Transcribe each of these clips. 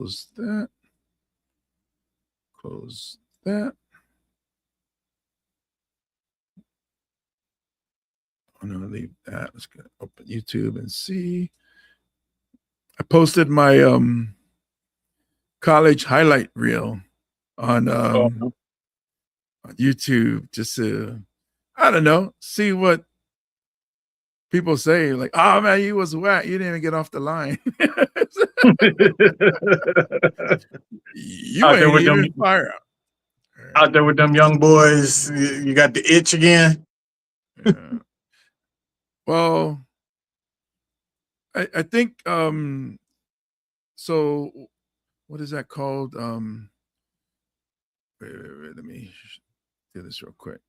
Close that. Close that. I'm gonna leave that. Let's go open YouTube and see. I posted my college highlight reel on YouTube just to, I don't know, see what people say. Like, oh man, you was whack. You didn't even get off the line. You out ain't even fire up. Out there with them young boys, you got the itch again. Yeah. Well, I think so what is that called? Wait, let me do this real quick.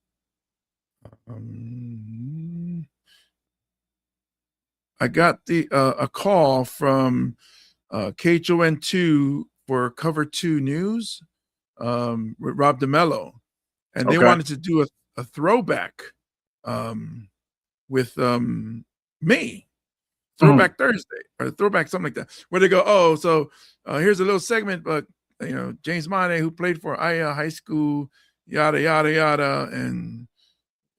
I got a call from KHON2 for Cover 2 News with Rob DeMello, and they wanted to do a throwback with me. Throwback Thursday or throwback something like that, where they go, oh, so here's a little segment, but James Mane, who played for Hawaiʻi High School, yada yada yada, and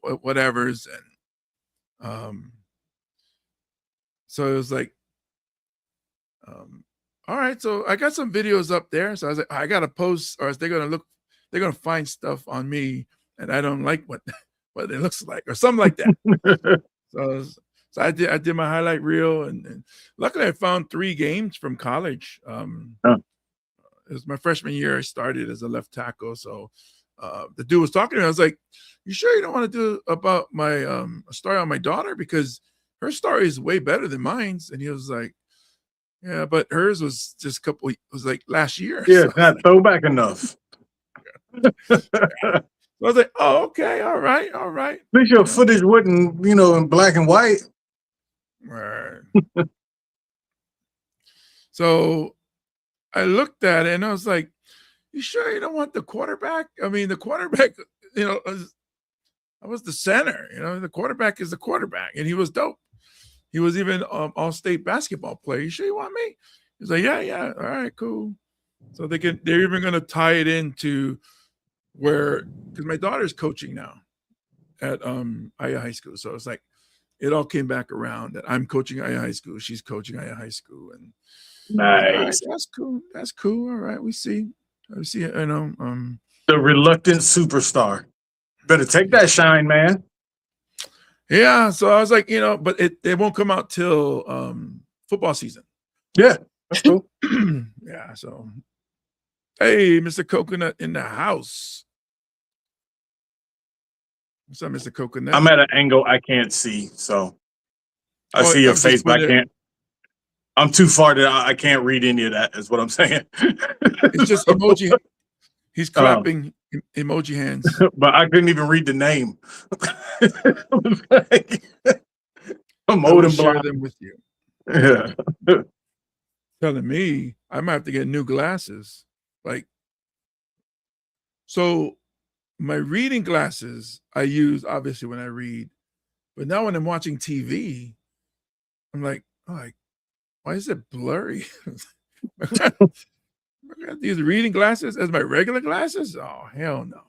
whatever's, and so it was like, all right, so I got some videos up there, so I was like, I gotta post, or they're gonna find stuff on me, and I don't like what it looks like, or something like that. So I did my highlight reel, and luckily I found 3 games from college. It was my freshman year. I started as a left tackle. So the dude was talking to me. I was like, "You sure you don't want to do about my a story on my daughter, because her story is way better than mine's?" And he was like, "Yeah, but hers was just was like last year." Yeah, so, not throwback enough. I was like, "Oh, okay, all right." At least your footage wasn't, in black and white. Right. So I looked at it and I was like, "You sure you don't want the quarterback?" I mean, the quarterback, I was the center. The quarterback is the quarterback, and he was dope. He was even all-state basketball player. "You sure you want me?" He's like, "Yeah, all right, cool." So they're even going to tie it into where, because my daughter's coaching now at Hawaiʻi High School, so it's like it all came back around that I'm coaching Hawaiʻi High School, she's coaching Hawaiʻi High School, and nice. Right, that's cool. All right, we see. The reluctant superstar. Better take that shine, man. Yeah, so I was like, but it won't come out till football season. Yeah, that's cool. Yeah, so hey, Mr. Coconut in the house. What's up, Mr. Coconut? I'm at an angle I can't see, so I see your face, but I can't. I'm too far that I can't read any of that, is what I'm saying. It's just emoji. He's clapping emoji hands. But I couldn't even read the name. I'm I will share them with you. Yeah. Telling me I might have to get new glasses. So my reading glasses I use obviously when I read, but now when I'm watching TV, I'm like, why is it blurry? I got these reading glasses as my regular glasses? Oh, hell no.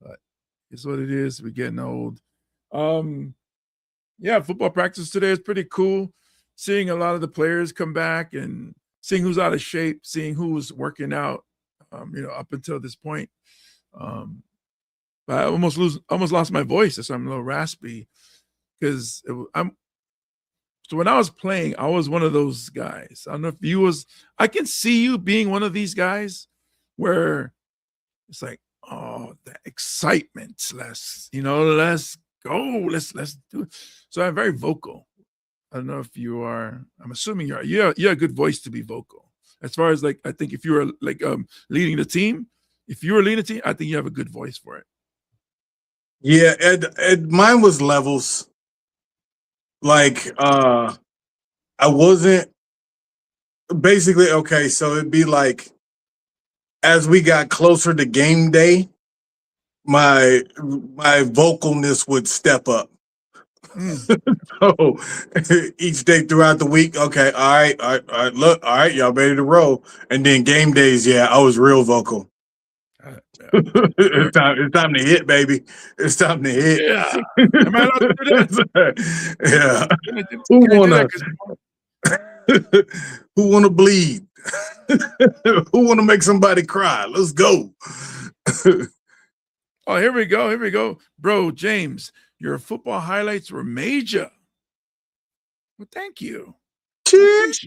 But it's what it is. We're getting old. Yeah, football practice today is pretty cool. Seeing a lot of the players come back and seeing who's out of shape, seeing who's working out, up until this point. I almost lost my voice, so I'm a little raspy because so when I was playing, I was one of those guys. I don't know if I can see you being one of these guys where it's like, oh, the excitement, let's go, let's do it. So I'm very vocal. I don't know if you are. I'm assuming you have a good voice to be vocal. As far as I think if you were leading the team, I think you have a good voice for it. Yeah, Ed, mine was levels. I wasn't basically okay. So it'd be like as we got closer to game day, my vocalness would step up. So each day throughout the week, okay, all right, look, all right, y'all ready to roll. And then game days, yeah, I was real vocal. Yeah. It's time to hit, baby. It's time to hit. Yeah. Am I allowed to do that? Yeah. Can I do that? 'Cause Who wanna bleed? Who wanna make somebody cry? Let's go. oh, here we go. Here we go. Bro, James, your football highlights were major. Well, thank you. Cheers.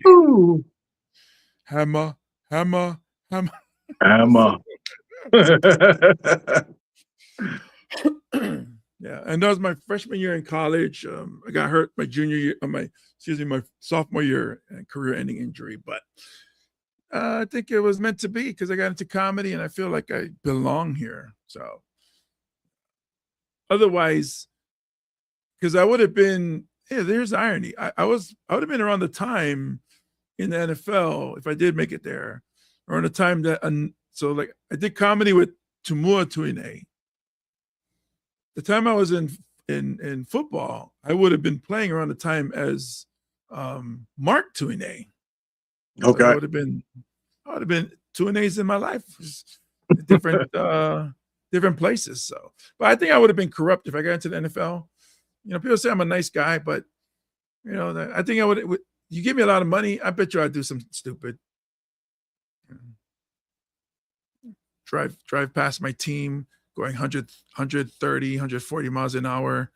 Hammer, hammer, hammer. Emma. Yeah, and that was my freshman year in college. I got hurt my junior year, my sophomore year, career-ending injury. But I think it was meant to be because I got into comedy and I feel like I belong here. So otherwise, because I would have been, yeah, there's irony. I would have been around the time in the NFL if I did make it there, around the time that, so like I did comedy with Tumua Tuine. The time I was in football, I would have been playing around the time as Mark Tuine. Okay. So I would have been Tuine's in my life, different different places. So, but I think I would have been corrupt if I got into the NFL. You know, people say I'm a nice guy, but you know, I think I would. You give me a lot of money, I bet you I'd do something stupid. Drive past my team going 100, 130, 140 miles an hour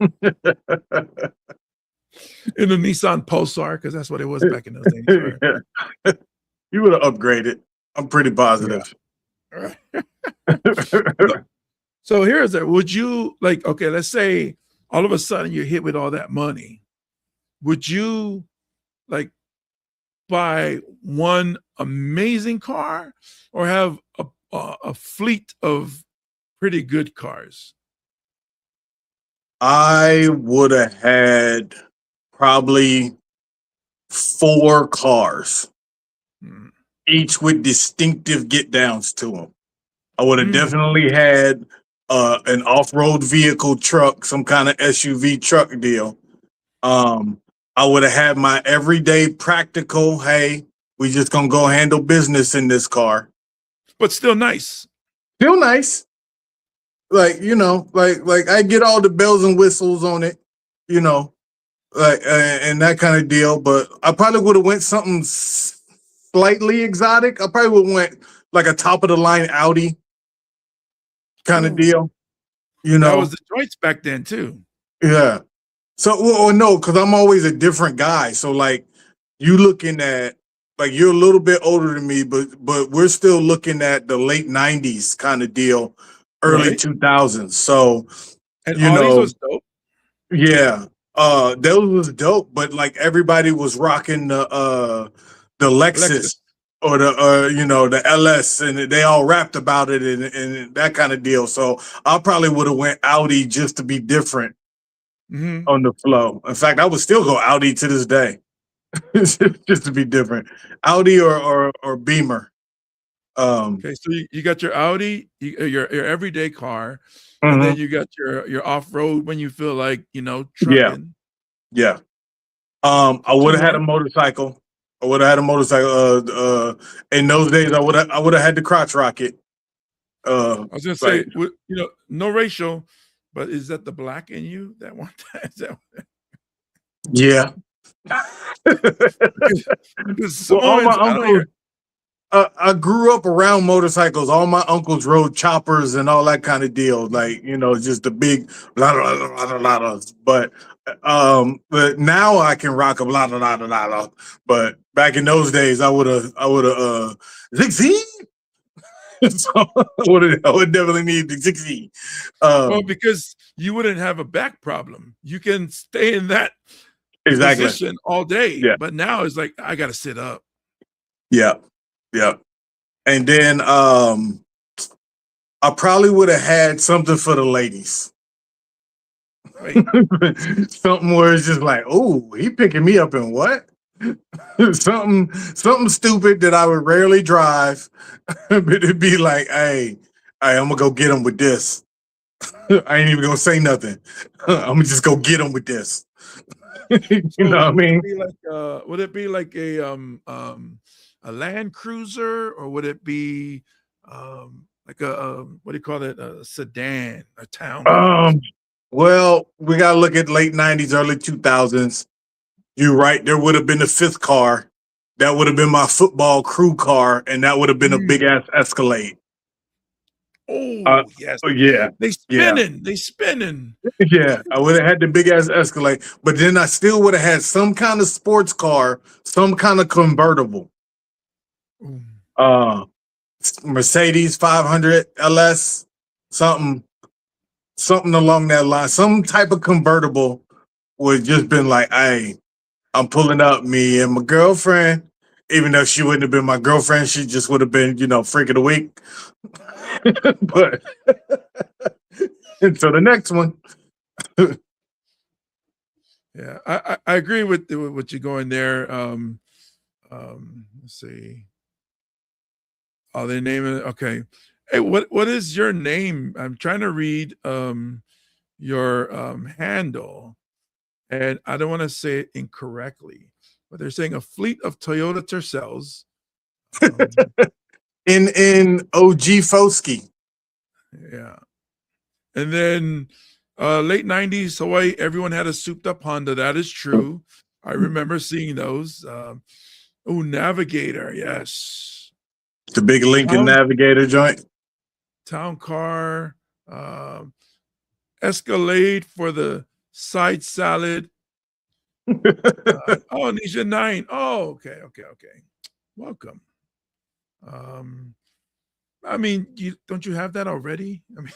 in a Nissan Pulsar, because that's what it was back in those days. Yeah. You would have upgraded. I'm pretty positive. Yeah. So here's it. Would you like, okay, let's say all of a sudden you're hit with all that money. Would you like buy one amazing car or have a fleet of pretty good cars? I would have had probably 4 cars, each with distinctive get downs to them. I would have definitely had an off-road vehicle truck, some kind of SUV truck deal. I would have had my everyday practical, hey, we just gonna go handle business in this car. But still nice. Still nice. Like, you know, like I get all the bells and whistles on it, you know, like and that kind of deal. But I probably would have went something slightly exotic. I probably would have went like a top of the line Audi kind of deal. You know, that was the joints back then too. Yeah. So, well, no, because I'm always a different guy. So, like, you looking at, like, you're a little bit older than me, but we're still looking at the late '90s kind of deal, early 2000s. So, and you all know, these was dope. Yeah, those was dope. But like everybody was rocking the Lexus or the you know, the LS, and they all rapped about it and that kind of deal. So I probably would have went Audi just to be different. On the flow. In fact, I would still go Audi to this day, just to be different. Audi or Beamer. Okay, so you got your Audi, your everyday car, and then you got your off road when you feel like, you know, trucking. Yeah. I would have had a motorcycle. I would have had a motorcycle. In those days, I would have had the crotch rocket. I was gonna say, you know, no racial. But is that the black in you that one time? Yeah. Well, all my uncles, I grew up around motorcycles. All my uncles rode choppers and all that kind of deal. Like, you know, just the big lot. But now I can rock a lot. But back in those days, I would have zig. So I would definitely need the 60. Well, because you wouldn't have a back problem. You can stay in that position all day. Yeah. But now it's like, I got to sit up. Yeah. And then I probably would have had something for the ladies. Right. Something where it's just like, oh, he picking me up in what? something stupid that I would rarely drive, but it'd be like, hey, I'm gonna go get him with this. I ain't even gonna say nothing. I'm gonna just go get them with this. You So know what I would it mean? be like a Land Cruiser, or would it be like a what do you call it, a sedan, a town car? Well, we gotta look at late '90s, early 2000s. You're right. There would have been a fifth car. That would have been my football crew car, and that would have been a big Mm. ass Escalade. Uh, Oh yes, yeah, they yeah, spinning, they spinning. yeah. I would have had the big ass Escalade, but then I still would have had some kind of sports car, some kind of convertible. Ooh. Uh, Mercedes 500 LS, something, something along that line. Some type of convertible would just been like, hey, I'm pulling up, me and my girlfriend. Even though she wouldn't have been my girlfriend, she just would have been, freak of the week. But and so the next one. Yeah, I agree with what you're going there. Let's see. Oh, they name it. Okay. Hey, what is your name? I'm trying to read your handle, and I don't want to say it incorrectly, but they're saying a fleet of Toyota Tercels. in OG Foski. Yeah. And then late 90s Hawaii, everyone had a souped up Honda. That is true. I remember seeing those. Oh, Navigator, yes. The big Lincoln Navigator joint. Town car, um, Escalade for the side salad. Oh, Nisha 9. Oh, okay. Welcome. I mean, don't you have that already? I mean,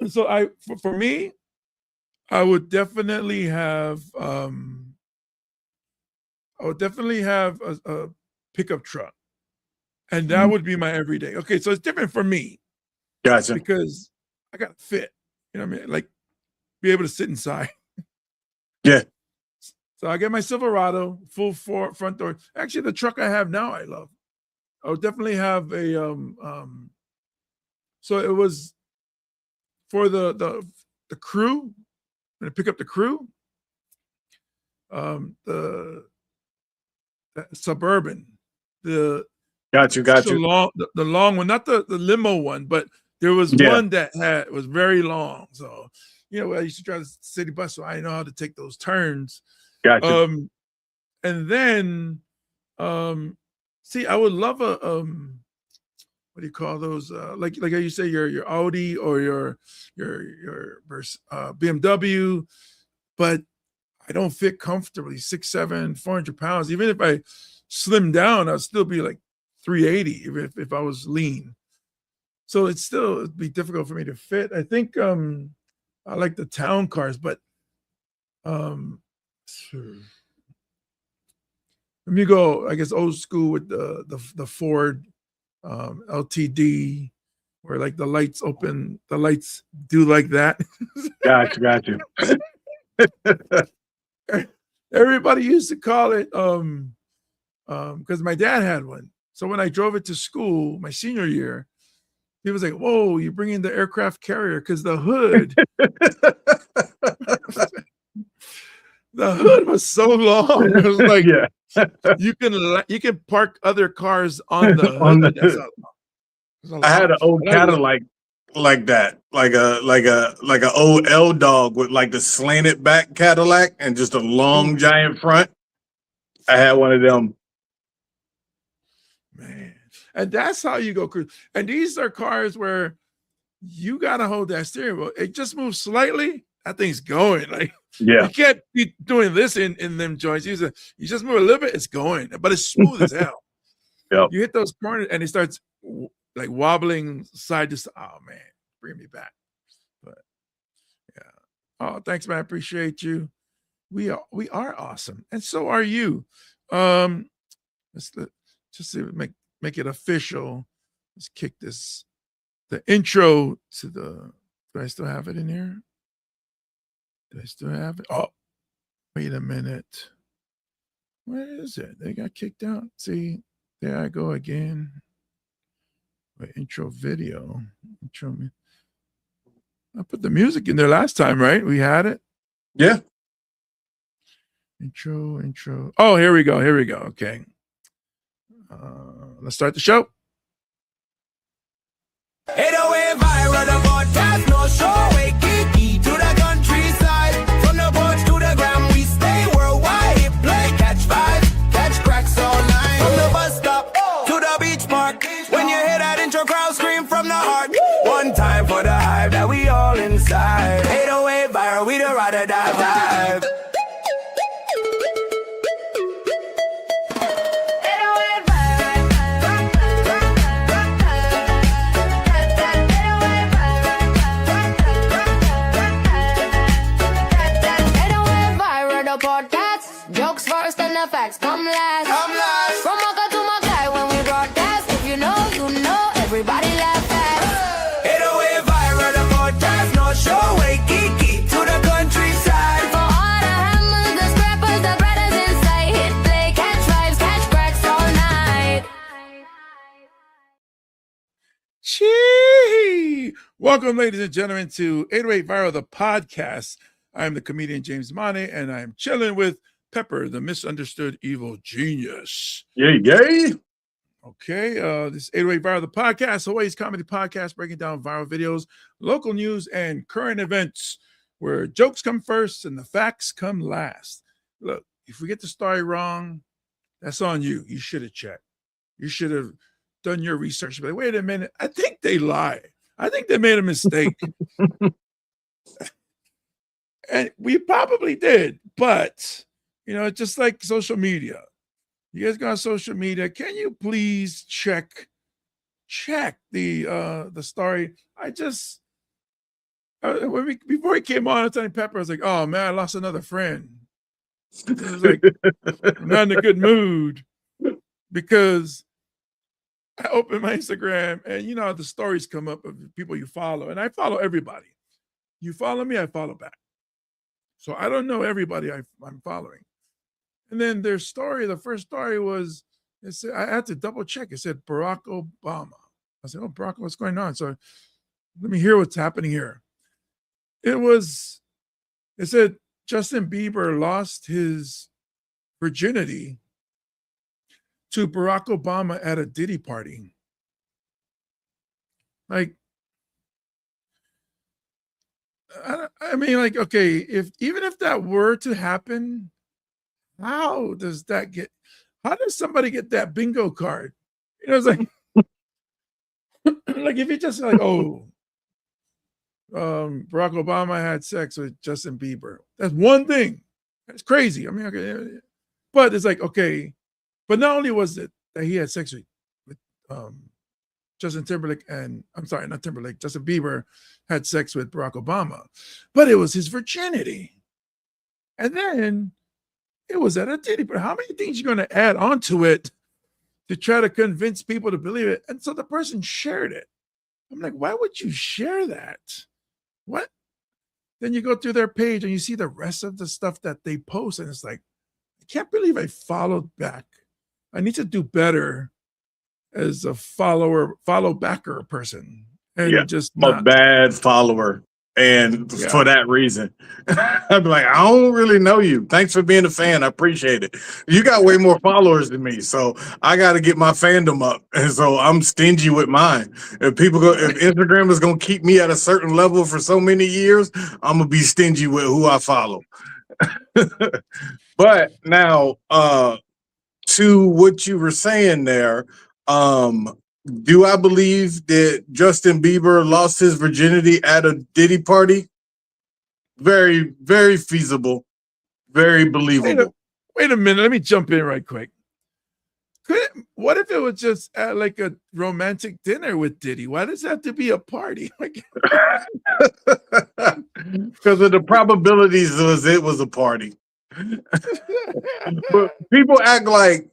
so for me, I would definitely have a pickup truck, and that would be my everyday. Okay, so it's different for me Gotcha. because I got to fit. You know what I mean? Like be able to sit inside. Yeah. So I get my Silverado, full front door. Actually, the truck I have now, I love. I would definitely have a so it was for the crew, when I pick up the crew, the Suburban, the Got you. the long one, not the limo one, but there was one that was very long. So, I used to drive the city bus, so I know how to take those turns. Gotcha. And then, see, I would love a what do you call those? Like how you say your Audi or your BMW, but I don't fit comfortably 6'7", 400 pounds. Even if I slim down, I'd still be like 380 if I was lean. So it'd be difficult for me to fit. I think I like the town cars, but let me go, I guess, old school with the Ford LTD, where like the lights open, the lights do like that. Got you. Everybody used to call it because my dad had one. So when I drove it to school my senior year, he was like, "Whoa, you're bringing the aircraft carrier," because the hood was so long. It was like you can park other cars on the hood. That's a I had lot. an old Cadillac like that, like a old L dog with like the slanted back Cadillac and just a long giant front. I had one of them. Man, and that's how you go cruise. And these are cars where you gotta hold that steering wheel. It just moves slightly. That thing's going. Like you can't be doing this in them joints. You just move a little bit, it's going, but it's smooth as hell. Yep. You hit those corners and it starts like wobbling side to side. Oh man, bring me back. But yeah. Oh, thanks, man. I appreciate you. We are awesome, and so are you. Let's just make it official. Let's kick this. The intro to the. Do I still have it in here? Do I still have it? Oh, wait a minute. Where is it? They got kicked out. See, there I go again. Wait, intro video. I put the music in there last time, right? We had it. Yeah. Intro. Oh, here we go. Okay. Let's start the show. 808 viral, the podcast, no show. Waikiki to the countryside. From the porch to the gram, we stay worldwide. Hit play, catch vibes, catch cracks all night. From the bus stop to the beach park. When you hear that intro, crowd scream from the heart. One time for the hype that we all inside. 808 viral, we the ride or die vibe. Jokes first and the facts come last. From Mocha to Mackay when we broadcast. If you know, everybody laugh fast. 808 viral, the podcast, no show. Waikiki to the countryside. For all the hammers, the scrappers, the brothers inside. Hit play, catch vibes, catch cracks all night. Chee! Welcome, ladies and gentlemen, to 808 Viral, the podcast. I'm the comedian James Money, and I'm chilling with Pepper, the misunderstood evil genius. Yay. Okay, this 808 Viral, the podcast, Hawaii's comedy podcast, breaking down viral videos, local news, and current events, where jokes come first and the facts come last. Look, if we get the story wrong, that's on you. You should have checked. You should have done your research. But wait a minute, I think they lied. I think they made a mistake. And we probably did, but just like social media. You guys go on social media. Can you please check the story? Before he came on, I was telling Pepper, I was like, oh man, I lost another friend. I was like, I'm not in a good mood because I opened my Instagram and the stories come up of people you follow, and I follow everybody. You follow me, I follow back. So I don't know everybody I'm following. And then their story, the first story was, I had to double check. It said Barack Obama. I said, oh, Barack, what's going on? So let me hear what's happening here. It said Justin Bieber lost his virginity to Barack Obama at a Diddy party. Like, I mean, like, okay, even if that were to happen, how does somebody get that bingo card? It's like, like if you just like, Barack Obama had sex with Justin Bieber. That's one thing. That's crazy. I mean, okay, but it's like, okay, but not only was it that he had sex with Justin Timberlake Justin Bieber had sex with Barack Obama, but it was his virginity. And then it was at a Diddy. But how many things you're going to add onto it to try to convince people to believe it? And so the person shared it. I'm like, why would you share that? What? Then you go through their page and you see the rest of the stuff that they post. And it's like, I can't believe I followed back. I need to do better as a follow backer person. And just a bad follower. And for that reason, I'd be like, I don't really know you. Thanks for being a fan. I appreciate it. You got way more followers than me, so I got to get my fandom up. And so I'm stingy with mine. If Instagram is going to keep me at a certain level for so many years, I'm going to be stingy with who I follow. But now, to what you were saying there, do I believe that Justin Bieber lost his virginity at a Diddy party? Very, very feasible. Very believable. Wait a minute. Let me jump in right quick. What if it was just at like a romantic dinner with Diddy? Why does it have to be a party? Because of the probabilities it was a party. But people act like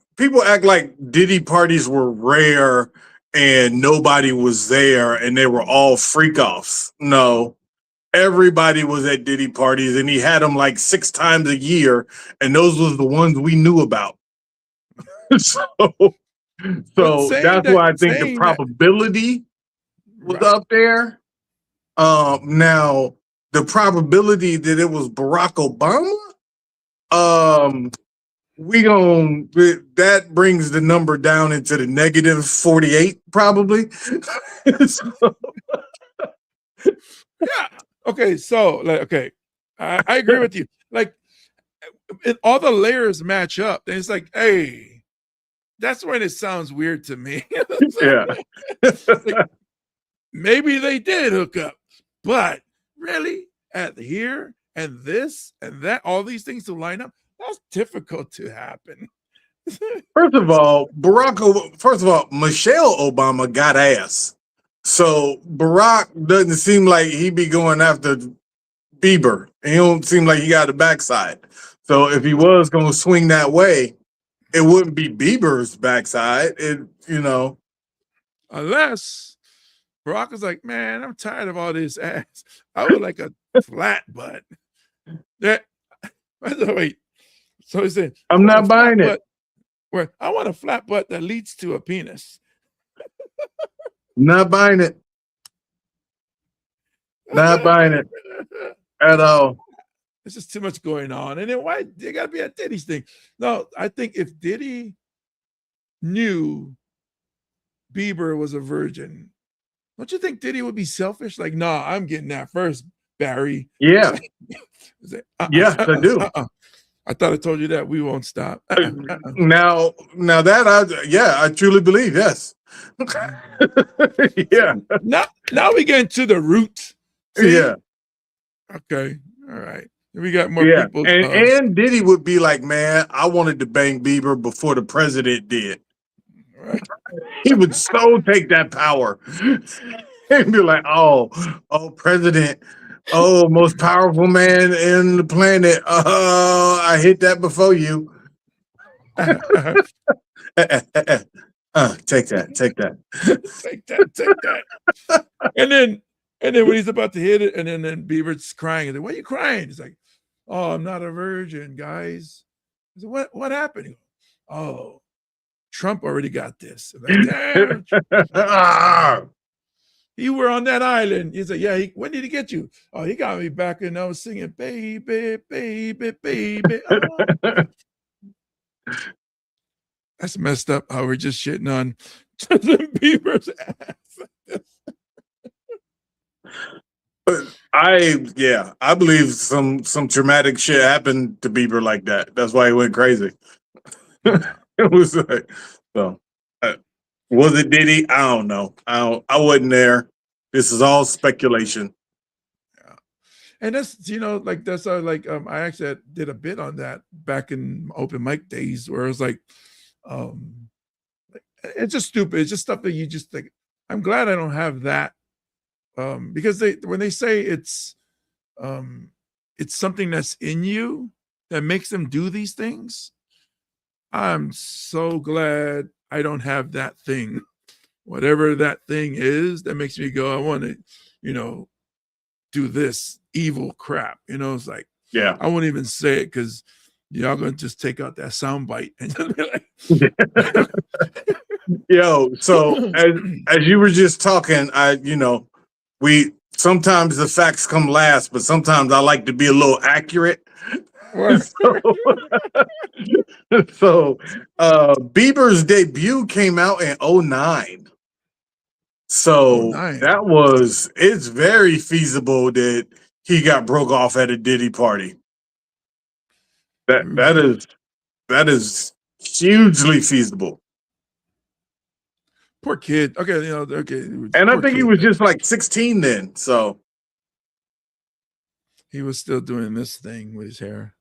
Diddy parties were rare and nobody was there and they were all freak offs. No, everybody was at Diddy parties and he had them like 6 times a year. And those was the ones we knew about. So So that's why I think the saying that probability was right. up there. Now the probability that it was Barack Obama, that brings the number down into the negative 48 probably. So, Yeah. Okay. So like, okay, I agree with you. Like, all the layers match up. And it's like, hey, that's when it sounds weird to me. yeah. Like, maybe they did hook up, but really at here and this and that, all these things to line up, that's difficult to happen. First of all, Michelle Obama got ass. So Barack doesn't seem like he be going after Bieber. He don't seem like he got a backside. So if he was going to swing that way, it wouldn't be Bieber's backside. Unless Barack is like, man, I'm tired of all this ass. I would like a flat butt. That, by the way, so he said, I'm not buying it. Where I want a flat butt that leads to a penis. Not buying it. Not buying it at all. There's just too much going on. And then why they gotta be a Diddy's thing? No, I think if Diddy knew Bieber was a virgin, don't you think Diddy would be selfish? Like, nah, I'm getting that first, Barry. Yeah. Yes, I do. I thought I told you that. We won't stop. Now that I truly believe, yes. Yeah. Now we get into the roots. See? Yeah. Okay. All right. We got more people. And Diddy would be like, man, I wanted to bang Bieber before the president did. Right. He would so take that power. And be like, oh, president. Oh, most powerful man in the planet. I hit that before you. Take that. Take that. And then when he's about to hit it, and then Bieber's crying. And then, why are you crying? He's like, oh, I'm not a virgin, guys. I said, what happened? He goes, oh, Trump already got this. I'm like, damn. You were on that island. He's like, yeah, when did he get you? Oh, he got me back, and I was singing, baby, baby, baby. Oh. That's messed up how we're just shitting on Justin Bieber's ass. I believe some traumatic shit happened to Bieber like that. That's why he went crazy. It was like, so. Was it Diddy? I don't know. I wasn't there. This is all speculation. Yeah. And that's, that's I actually did a bit on that back in open mic days where it was like, it's just stupid. It's just stuff that you just think, I'm glad I don't have that. Because when they say it's something that's in you that makes them do these things, I'm so glad I don't have that thing, whatever that thing is that makes me go, I want to, do this evil crap. It's like, yeah, I won't even say it because y'all gonna just take out that sound bite and just be like, yo. So as you were just talking, we sometimes the facts come last, but sometimes I like to be a little accurate. So Bieber's debut came out in 2009. So 2009. It's very feasible that he got broke off at a Diddy party. That is hugely feasible. Poor kid. Okay, okay. And I think he was just like 16 then. So he was still doing this thing with his hair.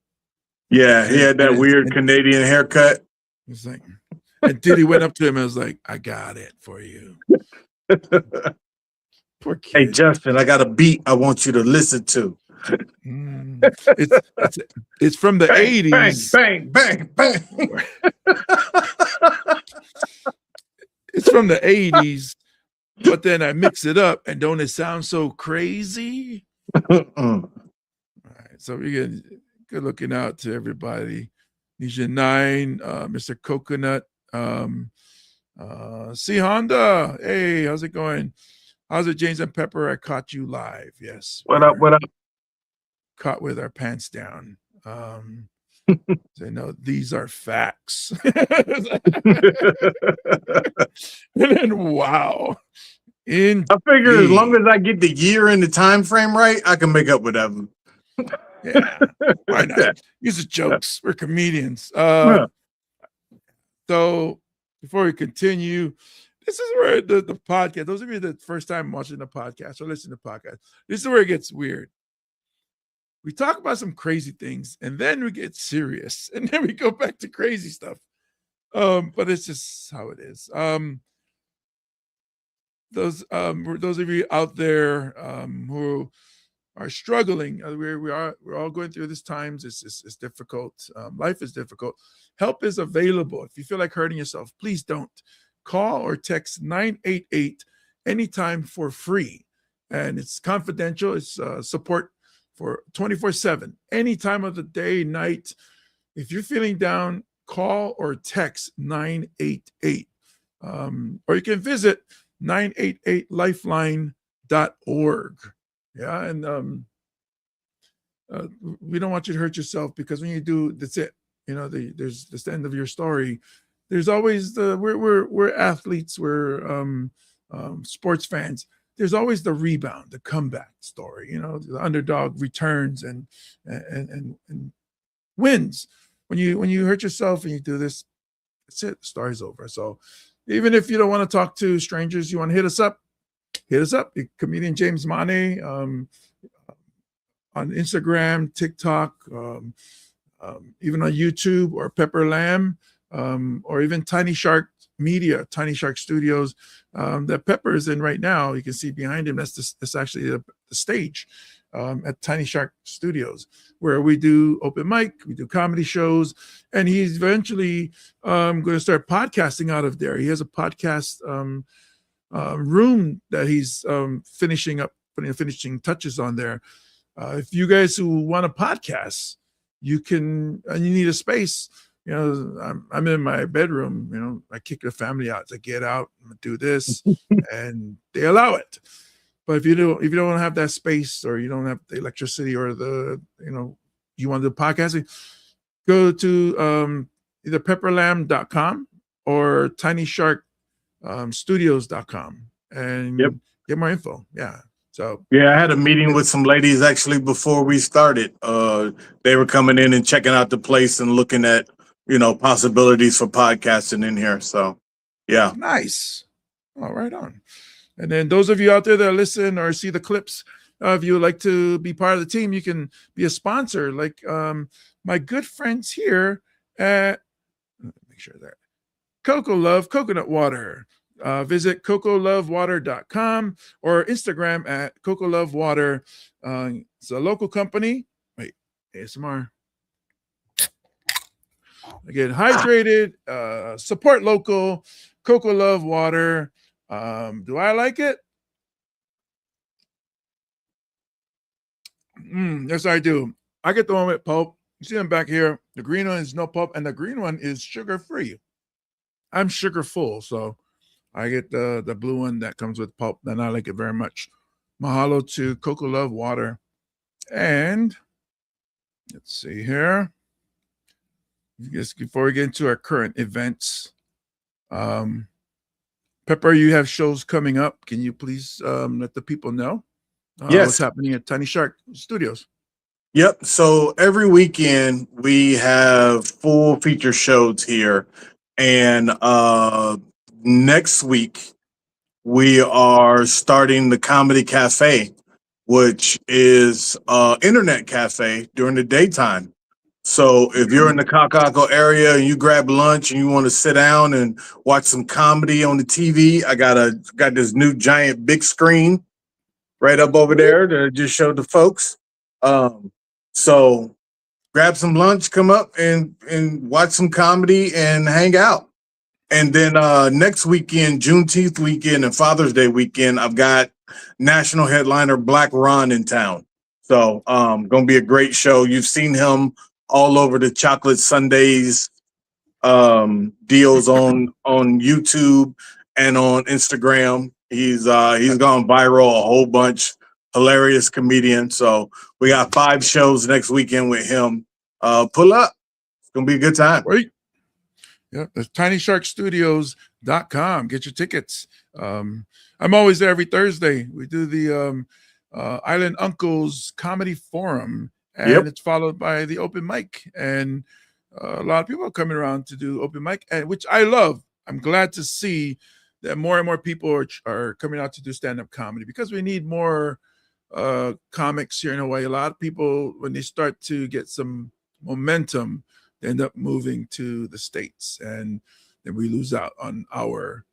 Yeah, he had that weird Canadian haircut. It's like, and Diddy went up to him and was like, I got it for you. Poor kid. Hey, Justin, I got a beat I want you to listen to. It's from the 80s. Bang, bang, bang, bang. It's from the 80s, but then I mix it up, and don't it sound so crazy? All right, so we get good looking out to everybody. Nisha 9, Mr. Coconut, C Honda. Hey, how's it going? How's it, James and Pepper? I caught you live. Yes. What up? What up? Caught with our pants down. Say no, these are facts. And then wow. I figure as long as I get the year and the time frame right, I can make up with them. Yeah, why not? These are jokes. We're comedians. So before we continue, this is where the podcast, those of you that first time watching the podcast or listening to the podcast, this is where it gets weird. We talk about some crazy things and then we get serious and then we go back to crazy stuff. But it's just how it is. Those of you out there who are struggling, we're all going through these times. It's difficult. Life is difficult. Help is available. If you feel like hurting yourself, please don't. Call or text 988 anytime for free, and it's confidential. It's support for 24/7, any time of the day, night. If you're feeling down, call or text 988, or you can visit 988lifeline.org. Yeah, and we don't want you to hurt yourself, because when you do, that's it. There's the end of your story. There's always we're athletes, we're sports fans. There's always the rebound, the comeback story. The underdog returns and wins. When you hurt yourself and you do this, that's it. The story's over. So even if you don't want to talk to strangers, you want to hit us up. Comedian James Mane on Instagram, TikTok, even on YouTube, or Pepper Lamb, or even Tiny Shark Media, Tiny Shark Studios, that Pepper is in right now. You can see behind him. That's actually the stage at Tiny Shark Studios, where we do open mic, we do comedy shows, and he's eventually going to start podcasting out of there. He has a podcast room that he's finishing up, putting the finishing touches on there. If you guys who want a podcast, you can, and you need a space. I'm in my bedroom. I kick the family out to get out and do this, and they allow it. But if you don't want to have that space, or you don't have the electricity, or you want to do podcasting, go to either pepperlamb.com or tinysharkstudios.com and get more info. Yeah. So I had a meeting with some ladies actually before we started. They were coming in and checking out the place and looking at possibilities for podcasting in here. So yeah, nice. All right, on. And then those of you out there that listen or see the clips, if you would like to be part of the team, you can be a sponsor, like my good friends here at, make sure that Coco Love Coconut Water. Visit cocolovewater.com or Instagram at cocolovewater. It's a local company. Wait, ASMR. Again, hydrated, support local, Coco Love Water. Do I like it? Yes, I do. I get the one with pulp. You see them back here. The green one is no pulp, and the green one is sugar-free. I'm sugar-full, so I get the blue one that comes with pulp, and I like it very much. Mahalo to Coco Love Water. And let's see here. Just before we get into our current events, Pepper, you have shows coming up. Can you please let the people know what's happening at Tiny Shark Studios? Yep. So every weekend we have full feature shows here. And next week we are starting the Comedy Cafe, which is internet cafe during the daytime. So if you're in the Kakako area and you grab lunch and you want to sit down and watch some comedy on the TV, I got this new giant big screen right up over there that I just showed the folks. So grab some lunch, come up and watch some comedy and hang out. And then next weekend, Juneteenth weekend and Father's Day weekend, I've got national headliner Black Ron in town. So going to be a great show. You've seen him all over the chocolate sundaes deals on YouTube and on Instagram. He's gone viral a whole bunch. Hilarious comedian. So we got 5 shows next weekend with him. Pull up. It's gonna be a good time. Right. Yeah, that's tinysharkstudios.com. Get your tickets. I'm always there every Thursday. We do the Island Uncles Comedy Forum, and it's followed by the open mic. And a lot of people are coming around to do open mic, and which I love. I'm glad to see that more and more people are coming out to do stand-up comedy, because we need more comics here in Hawaii. A lot of people, when they start to get some momentum, they end up moving to the States, and then we lose out on our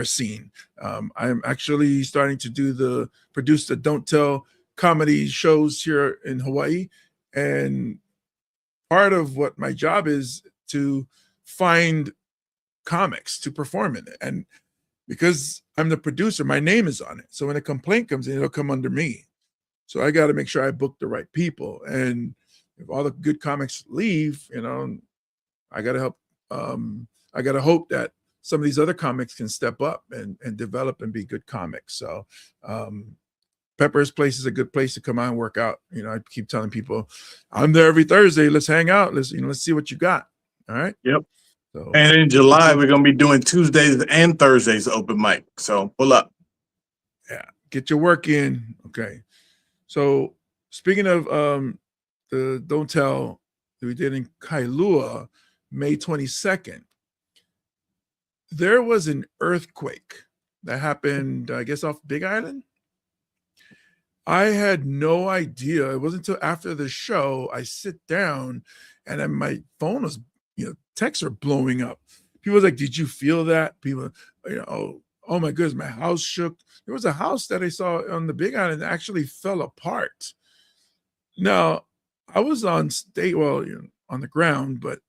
scene. I'm actually starting to produce the Don't Tell comedy shows here in Hawaii, and part of what my job is to find comics to perform in it. And because I'm the producer, my name is on it. So when a complaint comes in, it'll come under me. So I got to make sure I book the right people. And if all the good comics leave, I got to help. I got to hope that some of these other comics can step up and develop and be good comics. So Pepper's Place is a good place to come out and work out. I keep telling people, I'm there every Thursday. Let's hang out. Let's see what you got. All right. Yep. So, and in July, we're going to be doing Tuesdays and Thursdays open mic. So pull up. Yeah. Get your work in. Okay. So speaking of the Don't Tell that we did in Kailua, May 22nd, there was an earthquake that happened, I guess, off Big Island. I had no idea. It wasn't until after the show I sit down and then my phone was, texts are blowing up. People were like, did you feel that? People, oh my goodness, my house shook. There was a house that I saw on the Big Island that actually fell apart. Now, I was on stage, on the ground, but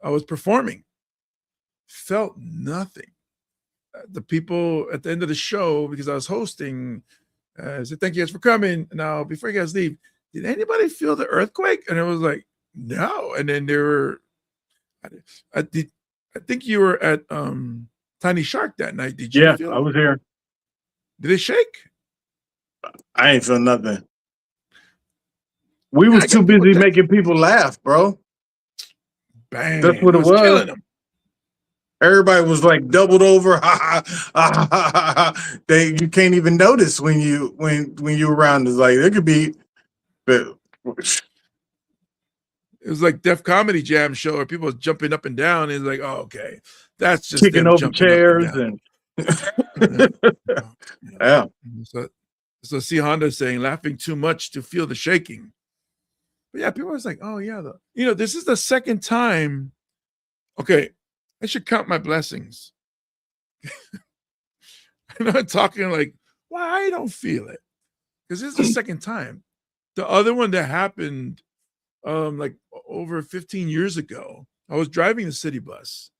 I was performing. Felt nothing. The people at the end of the show, because I was hosting, said, thank you guys for coming. Now, before you guys leave, did anybody feel the earthquake? And it was like, no. And then there were, I think you were at Tiny Shark that night. Did you feel it? I was here. Did it shake? I ain't feel nothing. We was too busy making people laugh, bro. Bang. That's what it was. Killing them. Everybody was like doubled over. You can't even notice when you around. It's like there could be, but it was like Def Comedy Jam show where people was jumping up and down. It's like, oh, okay, that's just kicking over chairs and yeah. So see Honda saying laughing too much to feel the shaking. But yeah, people was like, oh yeah, this is the second time. Okay, I should count my blessings. I'm not talking like, why I don't feel it, because this is the second time. The other one that happened like over 15 years ago, I was driving the city bus.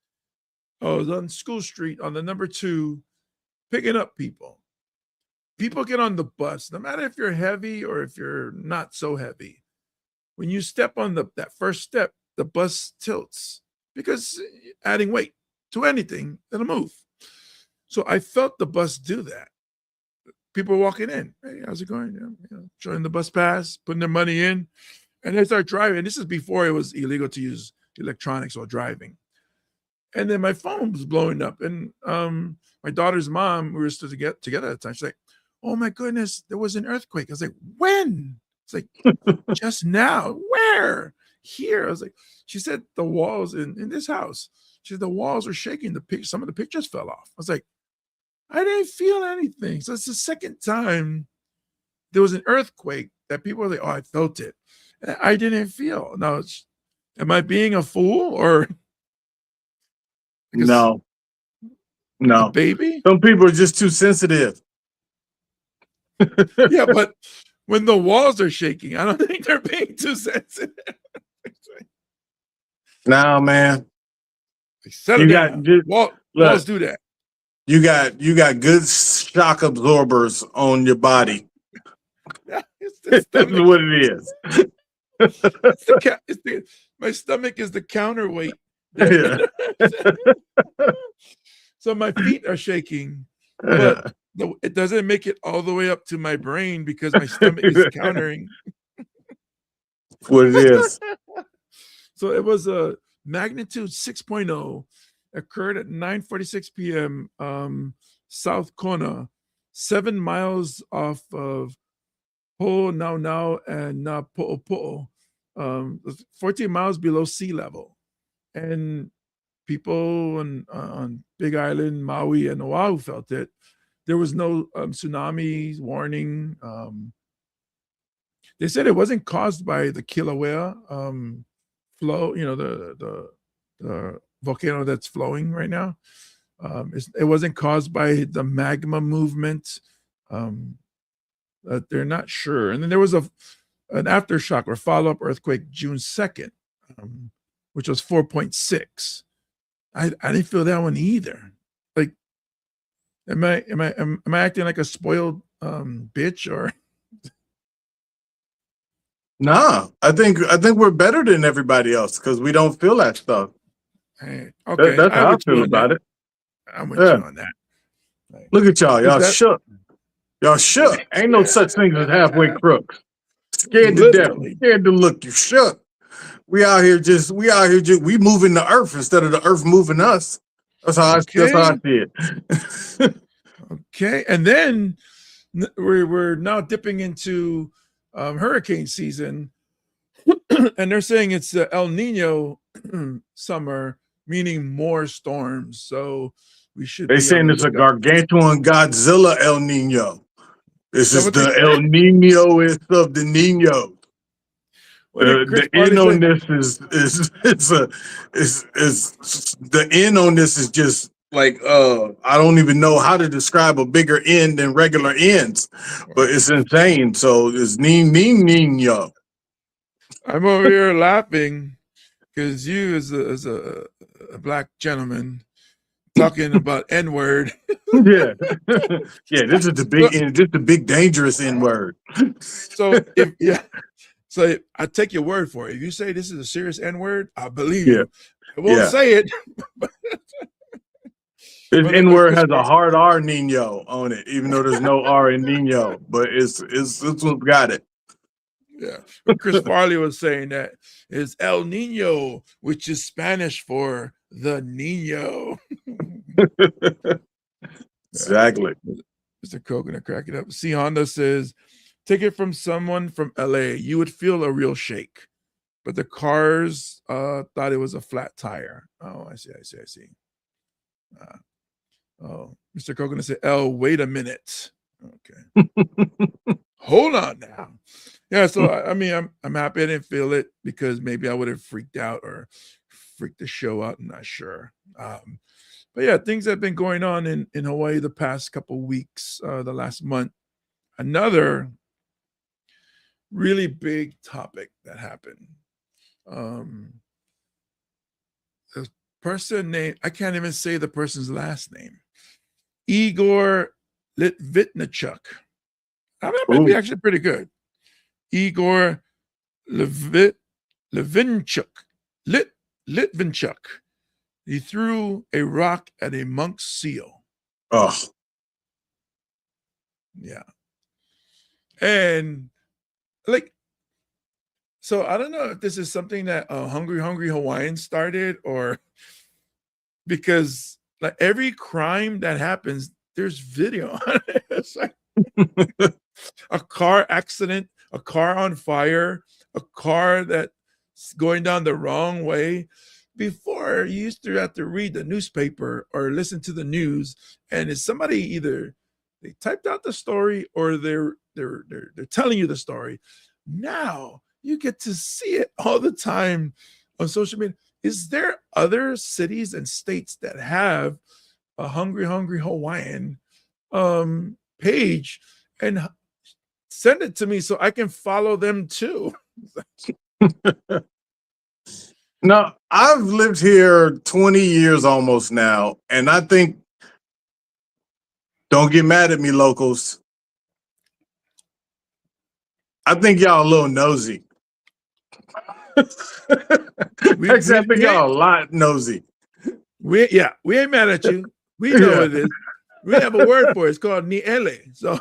I was on School Street on the number 2, picking up people. People get on the bus, no matter if you're heavy or if you're not so heavy. When you step on that first step, the bus tilts, because adding weight to anything, it'll move. So I felt the bus do that. People walking in, hey, how's it going? Showing the bus pass, putting their money in, and they start driving. And this is before it was illegal to use electronics while driving. And then my phone was blowing up, and my daughter's mom, we were still together at the time. She's like, "Oh my goodness, there was an earthquake." I was like, "When?" It's like, "Just now." "Where?" "Here." I was like, she said the walls in this house. She said the walls were shaking. Some of the pictures fell off. I was like, I didn't feel anything. So it's the second time there was an earthquake that people were like, "Oh, I felt it." And I didn't feel. Now, am I being a fool or? No. Baby? Some people are just too sensitive. Yeah, but when the walls are shaking, I don't think they're being too sensitive. No, man. Walls do that. You got good shock absorbers on your body. Yeah, That's what it is. My stomach is the counterweight Yeah. So my feet are shaking, but it doesn't make it all the way up to my brain because my stomach is countering. What it is. So it was a magnitude 6.0, occurred at 9:46 p.m. South Kona, 7 miles off of Ho'onaunau and Napo'opo'o, 14 miles below sea level. And people on Big Island, Maui, and Oahu felt it. There was no tsunami warning. They said it wasn't caused by the Kilauea flow, the volcano that's flowing right now. It wasn't caused by the magma movement. They're not sure. And then there was an aftershock or follow-up earthquake June 2nd, which was 4.6. I didn't feel that one either. Like, am I acting like a spoiled bitch or? Nah, I think we're better than everybody else because we don't feel that stuff. Hey, okay, That's how I feel about it. I'm with you on that. Like, look at y'all. Y'all shook. Y'all shook. Ain't no such thing as halfway crooks. Scared to death. Scared to look. You shook. We out here just we moving the earth instead of the earth moving us. That's how I see it. Okay, and then we're now dipping into hurricane season, and they're saying it's the El Nino summer, meaning more storms. So we should. They saying it's a gargantuan Godzilla El Nino. This is the El Nino of the Nino. The end on this is the end on this is just like I don't even know how to describe a bigger end than regular ends, but it's insane. So it's Nino. I'm over here laughing because you as a black gentleman talking about N-word. Yeah. This is the big end, just the big dangerous N-word. So so I take your word for it. If you say this is a serious N-word, I believe you. I won't say it. This N-word has a hard R Nino on it, even though there's no R in Nino, but it's what got it. Yeah. Chris Farley was saying that it's El Nino, which is Spanish for the Nino. Exactly. Mr. Coconut cracking up. C Honda says, take it from someone from LA. You would feel a real shake. But the cars thought it was a flat tire. Oh, I see. Mr. Coconut said, L, wait a minute. Okay. Hold on now. Yeah, so I mean, I'm happy I didn't feel it because maybe I would have freaked out or freaked the show out. I'm not sure. But yeah, things have been going on in Hawaii the past couple weeks, the last month. Another really big topic that happened. A person named, I can't even say the person's last name, Igor Litvitnichuk. That might be actually pretty good. Igor Litvinchuk. He threw a rock at a monk's seal. Oh. Yeah. And so I don't know if this is something that Hungry Hawaiian started, or because like every crime that happens, there's video on it. It's like a car accident, a car on fire, a car that's going down the wrong way. Before, you used to have to read the newspaper or listen to the news, and it's somebody either they typed out the story or they're telling you the story. Now you get to see it all the time on social media. Is there other cities and states that have a Hungry Hawaiian page? And send it to me so I can follow them too. No, I've lived here 20 years almost now, and I think, don't get mad at me, locals, I think y'all a little nosy. We Except for we y'all, a lot nosy. ain't, we Except for ain't y'all, a lot nosy. we ain't mad at you. We know Yeah. what it is. We have a word for it. It's called niele. So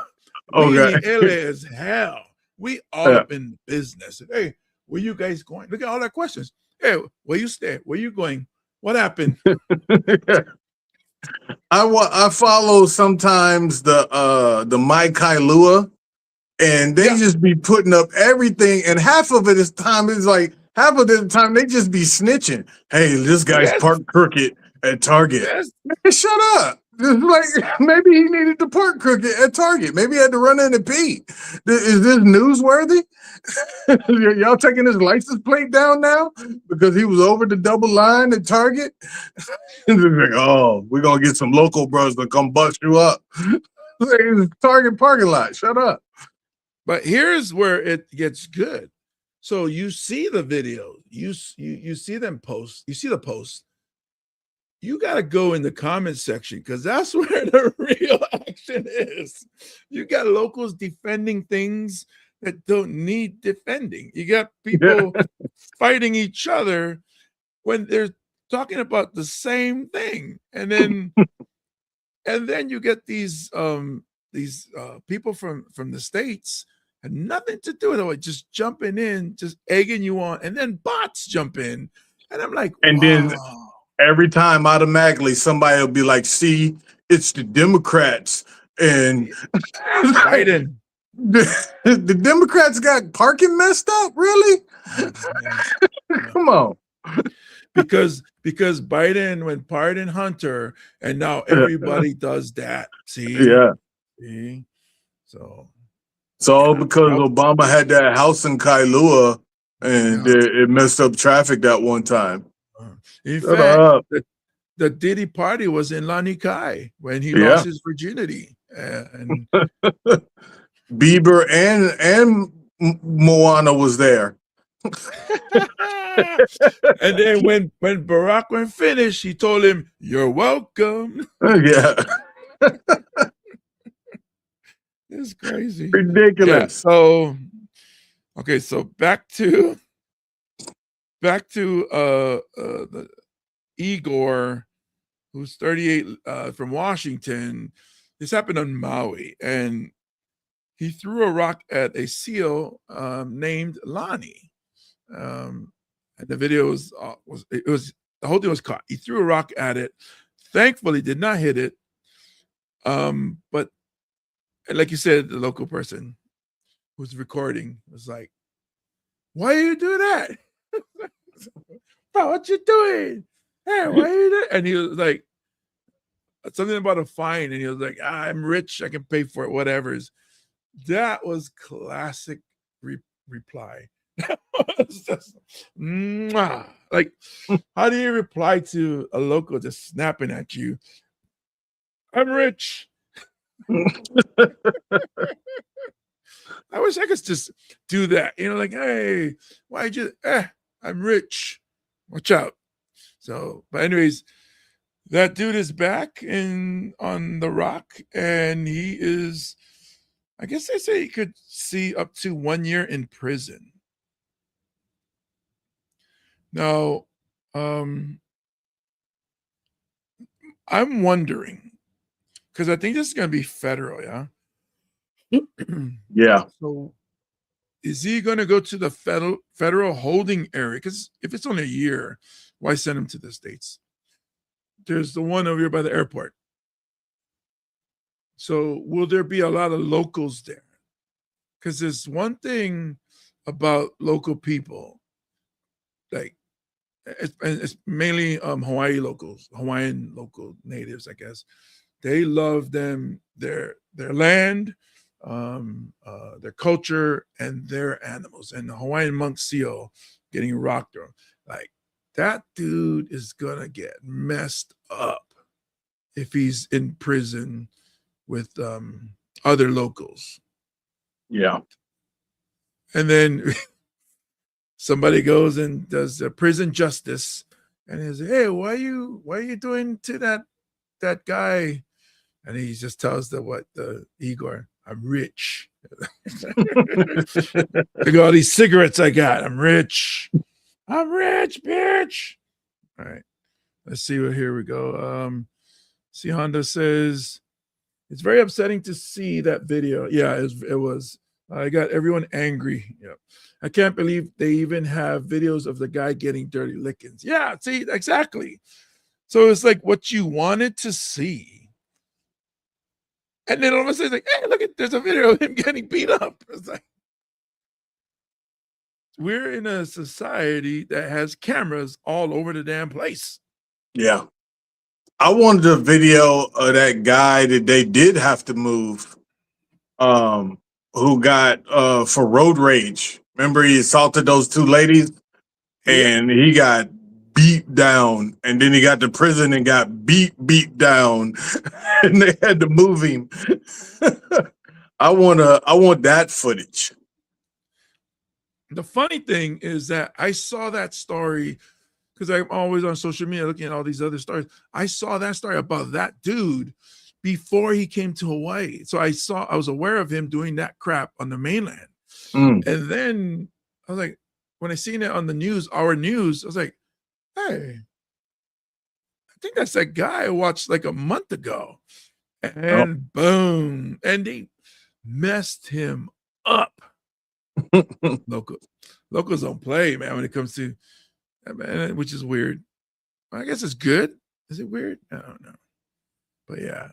we Okay. niele as hell. We all Yeah. up in business. Hey, where you guys going? Look at all their questions. Hey, where you stay? Where you going? What happened? I follow sometimes the Mai Kailua, and they Yeah. just be putting up everything, and half of it is time is like half of the time they just be snitching. Hey, this guy's Yes. parked crooked at Target. Yes. Man, shut up. It's like maybe he needed to park crooked at Target. Maybe he had to run in and pee. Is this newsworthy? Y'all taking his license plate down now because he was over the double line at Target? Like, oh, we're gonna get some local bros to come bust you up. It's Target parking lot. Shut up. But here's where it gets good. So you see the video, you see them post, you see the post. You got to go in the comment section because that's where the real action is. You got locals defending things that don't need defending. You got people fighting each other when they're talking about the same thing, and then you get these people from the States had nothing to do with it, just jumping in, just egging you on, and then bots jump in, and I'm like, And wow. then every time automatically somebody will be like, see, it's the Democrats. And Biden. the Democrats got parking messed up, really? Come on. because Biden went pardon Hunter, and now everybody does that. See? Yeah. See? So It's all because Obama had that house in Kailua and it messed up traffic that one time. In Shut fact, up. the Diddy party was in Lani Kai when he lost his virginity. And Bieber and Moana was there. and then when Barack went finished, he told him, "You're welcome." Yeah. It's crazy. Ridiculous. Yeah, so okay, so back to the Igor, who's 38 from Washington. This happened on Maui, and he threw a rock at a seal named Lonnie. And the video was the whole thing was caught. He threw a rock at it. Thankfully, did not hit it. But like you said, the local person who's recording was like, "Why are you doing that? Bro, what you doing? Hey, why are you doing?" And he was like, something about a fine, and he was like, "I'm rich, I can pay for it, whatever." That was classic reply. That was just, like, how do you reply to a local just snapping at you? I'm rich. I wish I could just do that, like, hey, why'd you? I'm rich. Watch out. So, but anyways, that dude is back on the rock, and he is, I guess they say he could see up to 1 year in prison. Now, I'm wondering, because I think this is going to be federal, yeah? Yeah. So is he going to go to the federal holding area? Because if it's only a year, why send him to the States? There's the one over here by the airport. So will there be a lot of locals there? Because there's one thing about local people, like it's mainly Hawaii locals, Hawaiian local natives, I guess. They love their land, their culture, and their animals. And the Hawaiian monk seal getting rocked, like, that dude is gonna get messed up if he's in prison with other locals. Yeah. And then somebody goes and does a prison justice, and he says, "Hey, why are you doing to that guy?" And he just tells the Igor, "I'm rich. Look at all these cigarettes I got. I'm rich." I'm rich, bitch. All right. Let's see what here we go. See, Honda says it's very upsetting to see that video. Yeah, it was. I got everyone angry. Yeah. I can't believe they even have videos of the guy getting dirty lickings. Yeah, see, exactly. So it's like what you wanted to see. And then all of a sudden, it's like, hey, look at there's a video of him getting beat up. It's like we're in a society that has cameras all over the damn place. Yeah. I wanted a video of that guy that they did have to move, who got for road rage. Remember, he assaulted those two ladies and he got beat down, and then he got to prison and got beat down, and they had to move him. I want that footage. The funny thing is that I saw that story because I'm always on social media looking at all these other stories. I saw that story about that dude before he came to Hawaii. So I was aware of him doing that crap on the mainland. And then I was like, when I seen it on the news, our news, I was like, hey, I think that's that guy I watched like a month ago. And boom. And they messed him up. Locals don't play, man, when it comes to man, which is weird. I guess it's good. Is it weird? I don't know. But yeah.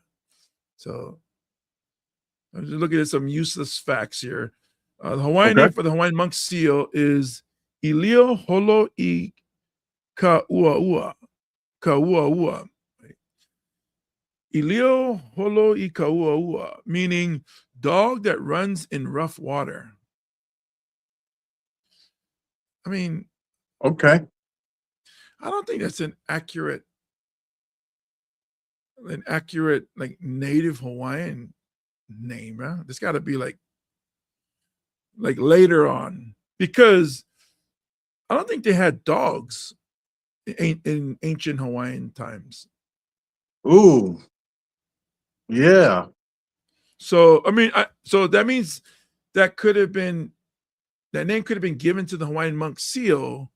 So I'm just looking at some useless facts here. The Hawaiian name for the Hawaiian monk seal is Ilio Holo I Kauaua. Kauaua. Ilio Holo I Kauaua, meaning dog that runs in rough water. I mean, okay. I don't think that's an accurate like native Hawaiian name, huh? It's got to be like later on, because I don't think they had dogs in ancient Hawaiian times. Ooh, yeah. So I mean, so that means that name could have been given to the Hawaiian monk seal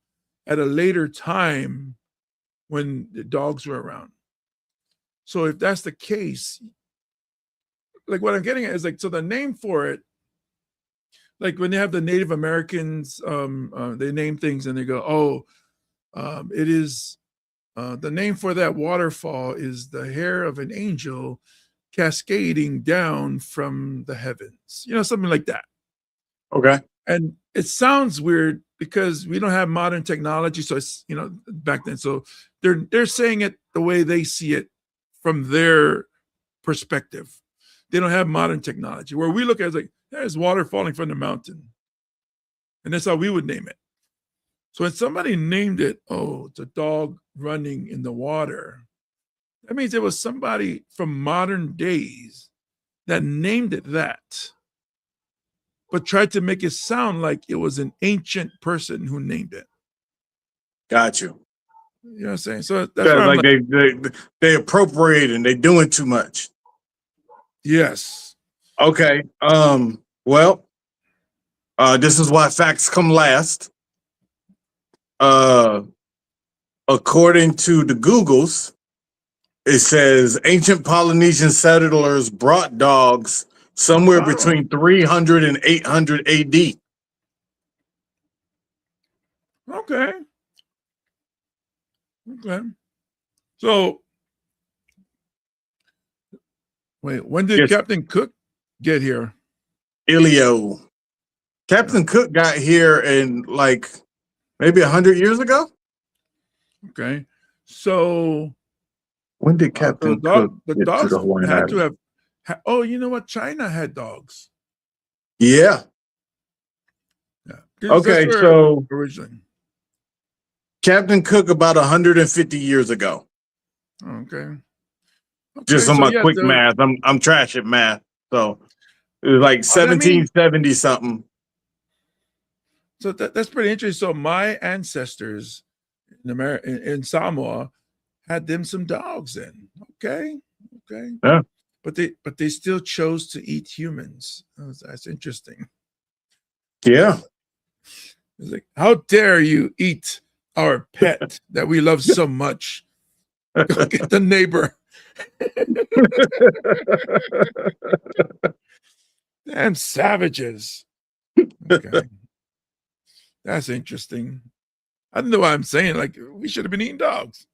at a later time when the dogs were around. So if that's the case, like what I'm getting at is like, so the name for it, like when they have the Native Americans, they name things and they go, it is, the name for that waterfall is the hair of an angel cascading down from the heavens, something like that. Okay. And it sounds weird because we don't have modern technology. So it's, back then. So they're saying it the way they see it from their perspective. They don't have modern technology. Where we look at it as like, there's water falling from the mountain. And that's how we would name it. So when somebody named it, it's a dog running in the water, that means it was somebody from modern days that named it that, but tried to make it sound like it was an ancient person who named it. Got you. You know what I'm saying? So that's like they appropriate and they doing too much. Yes. Okay. Well, this is why facts come last. According to the Googles, it says ancient Polynesian settlers brought dogs somewhere between 300 and 800 AD. Okay. So, wait, when did Captain Cook get here? Ilio. Captain Cook got here in like maybe 100 years ago. Okay. So when did Captain Cook the get dogs to the Hawaiian had to Islands? have you know what? China had dogs. Yeah. Okay, so originally Captain Cook about 150 years ago. Okay. Just on my quick math. I'm trash at math. So it was like 1770 something. So that's pretty interesting. So my ancestors in Samoa had them some dogs then. Okay. Yeah. But they still chose to eat humans. That's interesting. Yeah. It's like, how dare you eat our pet that we love so much. Go get the neighbor. Damn savages. Okay. That's interesting. I don't know why I'm saying like we should have been eating dogs.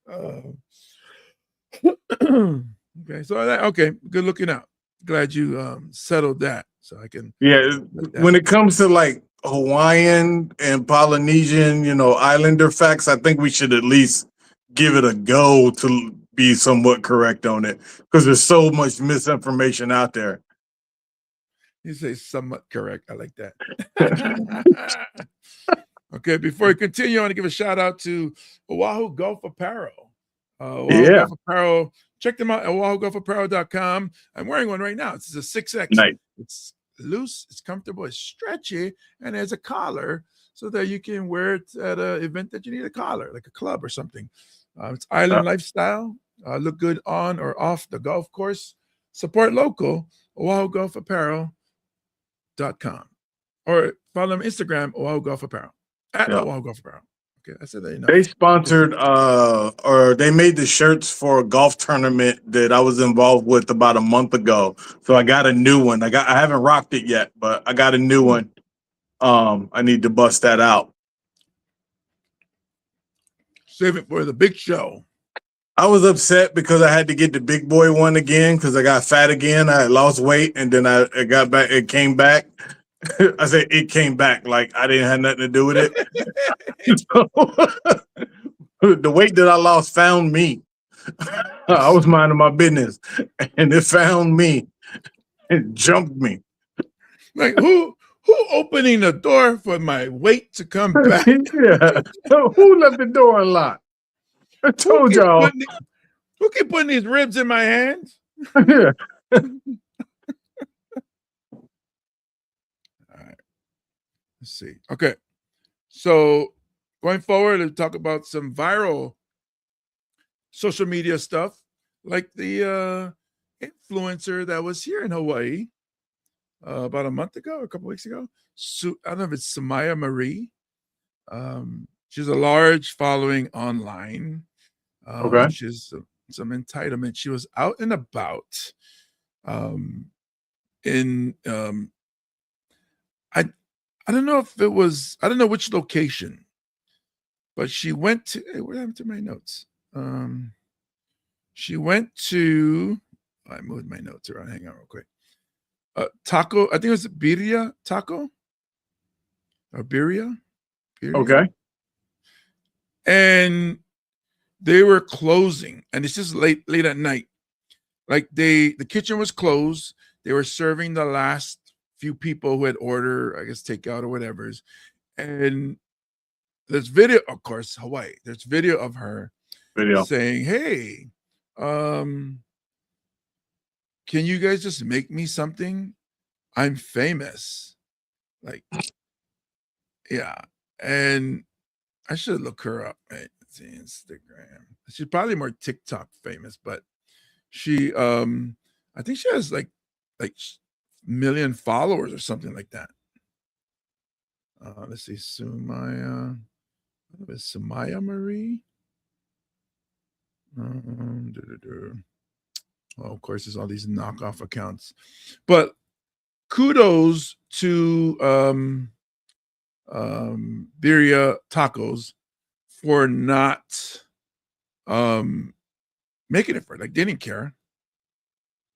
Okay, so okay, good looking out. Glad you settled that, so I can. Yeah, when it comes to like Hawaiian and Polynesian, Islander facts, I think we should at least give it a go to be somewhat correct on it because there's so much misinformation out there. You say somewhat correct. I like that. Okay, before we continue, I want to give a shout out to Oahu Golf Apparel. Oahu Golf Apparel. Check them out at oahugolfapparel.com. I'm wearing one right now. It's a 6X. Nice. It's loose, it's comfortable, it's stretchy, and there's a collar so that you can wear it at an event that you need a collar, like a club or something. It's island lifestyle. Look good on or off the golf course. Support local, oahugolfapparel.com. Or follow them on Instagram, Oahu Golf Apparel. At Oahu Golf Apparel. Okay, I said that enough. They sponsored or they made the shirts for a golf tournament that I was involved with about a month ago. So I got a new one. I haven't rocked it yet, but I got a new one. I need to bust that out. Save it for the big show. I was upset because I had to get the big boy one again because I got fat again. I lost weight and then I got back. It came back. I said it came back like I didn't have nothing to do with it. So, the weight that I lost found me. I was minding my business, and it found me and jumped me. Like who opening the door for my weight to come back? Yeah, who left the door unlocked? I told y'all. Who keep putting these ribs in my hands? Yeah. Let's see. Okay. So going forward, let's talk about some viral social media stuff, like the influencer that was here in Hawaii about a month ago, or a couple weeks ago. I don't know if it's Samaya Marie. She's a large following online. Okay. She's some entitlement. She was out and about in I don't know if it was, I don't know which location, but she went to, what happened to my notes? She went to, I moved my notes around, hang on real quick. Taco, I think it was Birria Taco or Birria. Okay. And they were closing, and it's just late at night. Like the kitchen was closed. They were serving the last few people who had ordered, I guess, takeout or whatever's. And there's video, of course, Hawaii. There's video of her saying, "Hey, can you guys just make me something? I'm famous." Like, yeah. And I should look her up. Right? Let's see, Instagram. She's probably more TikTok famous, but she, I think she has like million followers or something like that. Let's see, Samaya Marie. Well, of course, there's all these knockoff accounts, but kudos to Birria Tacos for not making it for it. Like they didn't care.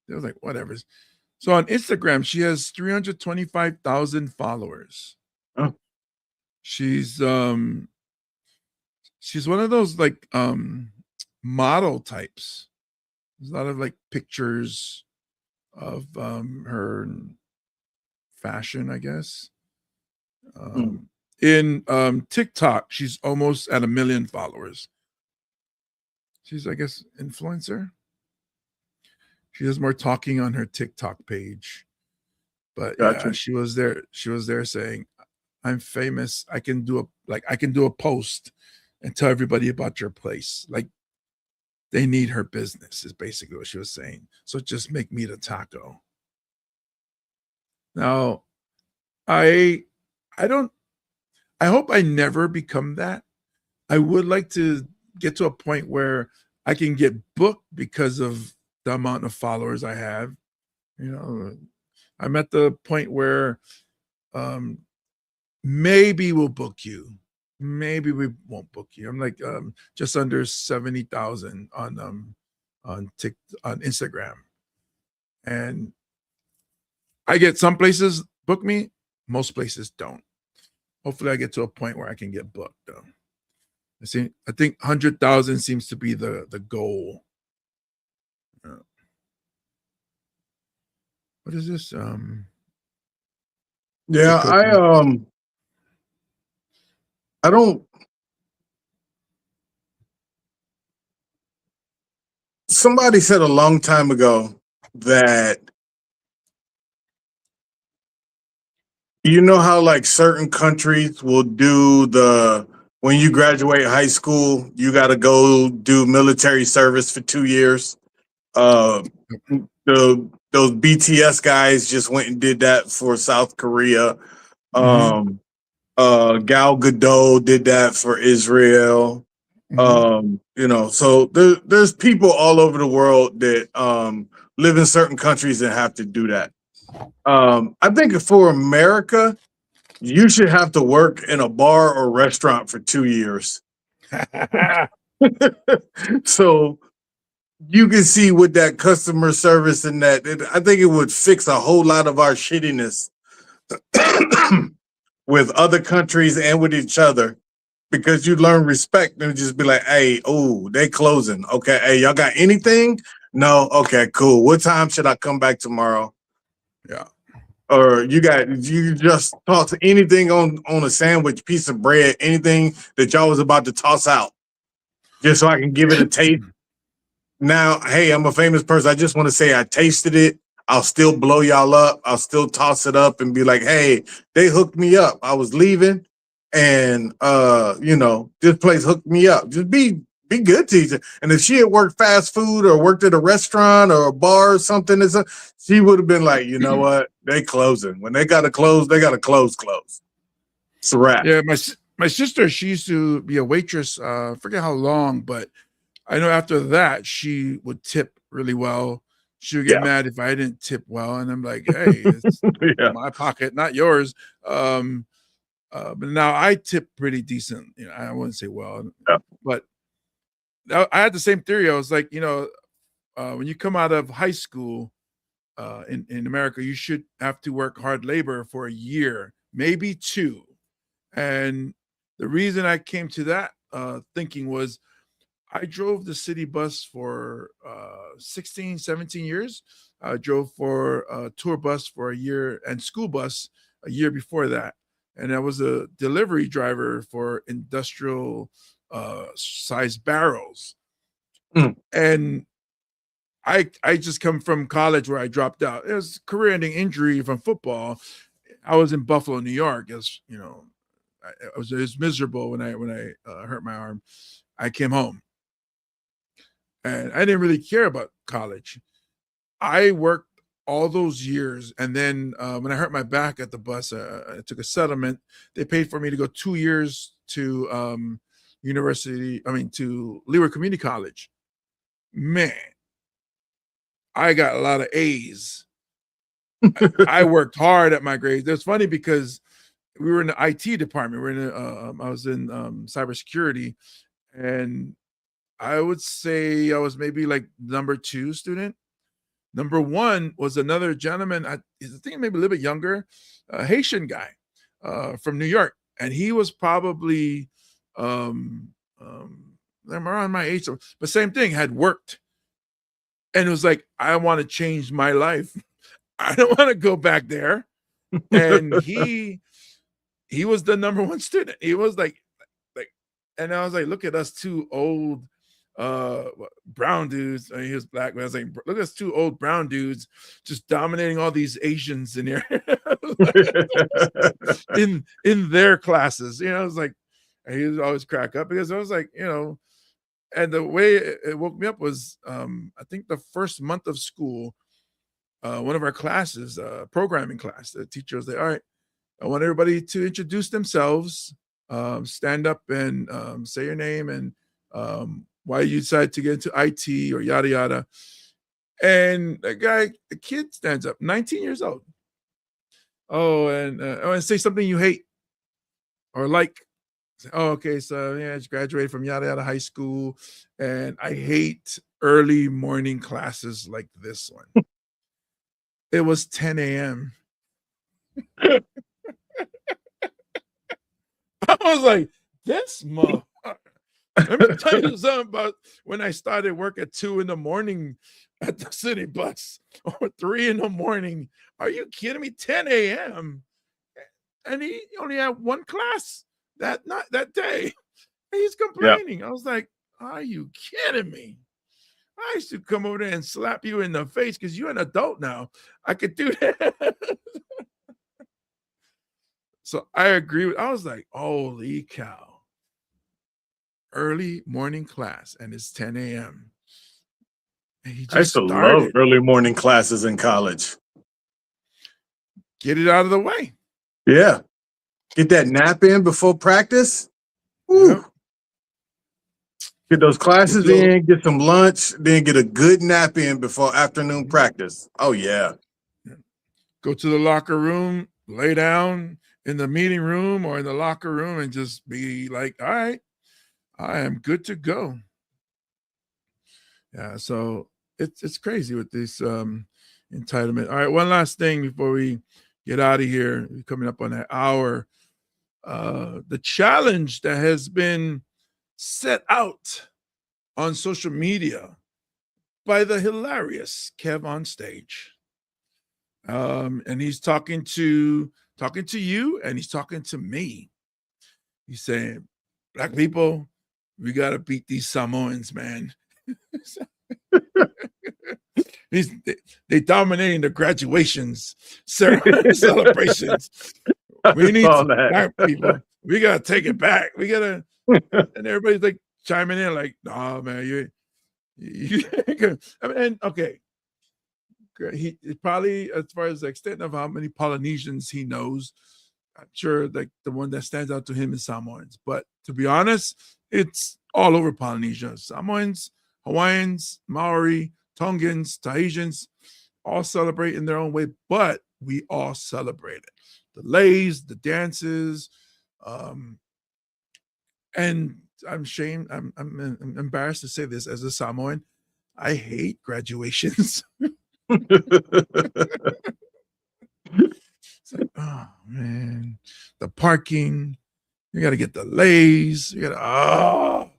They was like, whatever. So on Instagram, she has 325,000 followers. Oh. She's one of those like model types. There's a lot of like pictures of her fashion, I guess. In TikTok, she's almost at 1 million followers. She's, I guess, influencer. She does more talking on her TikTok page. But Gotcha. yeah, she was there saying, "I'm famous. I can do a post and tell everybody about your place." Like they need her business is basically what she was saying. So just make me the taco. Now, I hope I never become that, I would like to get to a point where I can get booked because of the amount of followers I have. You know, I'm at the point where um, maybe we'll book you. Maybe we won't book you. I'm like just under 70,000 on on Instagram, and I get some places book me, most places don't. Hopefully, I get to a point where I can get booked though. I think 100,000 seems to be the goal. What is this? Yeah, I don't. Somebody said a long time ago that you know how like certain countries will do the when you graduate high school, you got to go do military service for 2 years. Uh, those BTS guys just went and did that for South Korea. Mhm. Gal Gadot did that for Israel. Mhm. You know, so there's people all over the world that live in certain countries and have to do that. I think for America, you should have to work in a bar or restaurant for 2 years. So you can see with that customer service and I think it would fix a whole lot of our shittiness with other countries and with each other because you learn respect and just be like, hey, oh, they closing. Okay, hey, y'all got anything? No, okay, cool. What time should I come back tomorrow? Yeah. Or you just toss anything on a sandwich, piece of bread, anything that y'all was about to toss out, just so I can give it a taste. Now, hey, I'm a famous person. I just want to say I tasted it. I'll still blow y'all up. I'll still toss it up and be like, hey, they hooked me up. I was leaving and you know, this place hooked me up. Just be good to each other. And if she had worked fast food or worked at a restaurant or a bar or something, she would have been like, you know what? They closing. When they gotta close, they gotta close. It's a wrap. Yeah, my sister, she used to be a waitress, I forget how long, but I know after that she would tip really well. She would get Yeah. mad if I didn't tip well, and I'm like, "Hey, it's Yeah. my pocket, not yours." But now I tip pretty decent. You know, I wouldn't say well, Yeah. but I had the same theory. I was like, you know, when you come out of high school in America, you should have to work hard labor for a year, maybe two. And the reason I came to that thinking was I drove the city bus for 16, 17 years. I drove for a tour bus for a year and school bus a year before that. And I was a delivery driver for industrial size barrels. Mm. And I just come from college where I dropped out. It was career-ending injury from football. I was in Buffalo, New York. As you know, it was miserable when I hurt my arm. I came home, and I didn't really care about college. I worked all those years, and then when I hurt my back at the bus, I took a settlement. They paid for me to go 2 years to university. I mean, to Leeward Community College. Man, I got a lot of A's. I worked hard at my grades. It's funny because we were in the IT department. I was in cybersecurity, and I would say I was maybe like number 2 student. Number 1 was another gentleman. I think maybe a little bit younger, a Haitian guy from New York, and he was probably around my age, but same thing. Had worked, and it was like, I want to change my life. I don't want to go back there. And he was the number 1 student. He was like, and I was like, look at us two old brown dudes. I mean, he was black, but I was like, look at us two old brown dudes just dominating all these Asians in here in their classes. You know, I was like, he was always crack up because I was like, you know, and the way it woke me up was I think the first month of school, one of our classes, programming class, the teacher was like, all right, I want everybody to introduce themselves stand up and say your name and why you decided to get into IT or yada yada. And the kid stands up, 19 years old. Oh, and say something you hate or like. Oh, okay. So yeah, I just graduated from yada yada high school, and I hate early morning classes like this one. It was 10 a.m. I was like, this mother. Let me tell you something about when I started work at 2 a.m. at the city bus or 3 a.m. Are you kidding me? 10 a.m. And he only had one class that day. And he's complaining. I was like, are you kidding me? I used to come over there and slap you in the face because you're an adult now. I could do that. So I agree I was like, holy cow. Early morning class, and it's 10 a.m. And he I used just to started. love early morning classes in college. Get it out of the way. Yeah. Get that nap in before practice. Woo. Yep. Get those classes in, get some lunch, then get a good nap in before afternoon practice. Oh, yeah. Go to the locker room, lay down in the meeting room or in the locker room and just be like, all right, I am good to go. Yeah, so it's crazy with this entitlement. All right, one last thing before we get out of here. We're coming up on that hour. The challenge that has been set out on social media by the hilarious Kev on stage. And he's talking to you and he's talking to me. He's saying, black people, we got to beat these Samoans, man. They dominating the graduations celebrations. We need some black people. We got to take it back. We got to, and everybody's like chiming in like, nah, man, you I mean, and okay. He probably, as far as the extent of how many Polynesians he knows, I'm sure like the one that stands out to him is Samoans. But to be honest, it's all over Polynesia. Samoans, Hawaiians, Maori, Tongans, Tahitians, all celebrate in their own way, but we all celebrate it. The leis, the dances, and I'm embarrassed to say this as a Samoan. I hate graduations. It's like, oh man, the parking, you got to get the leis, you got to,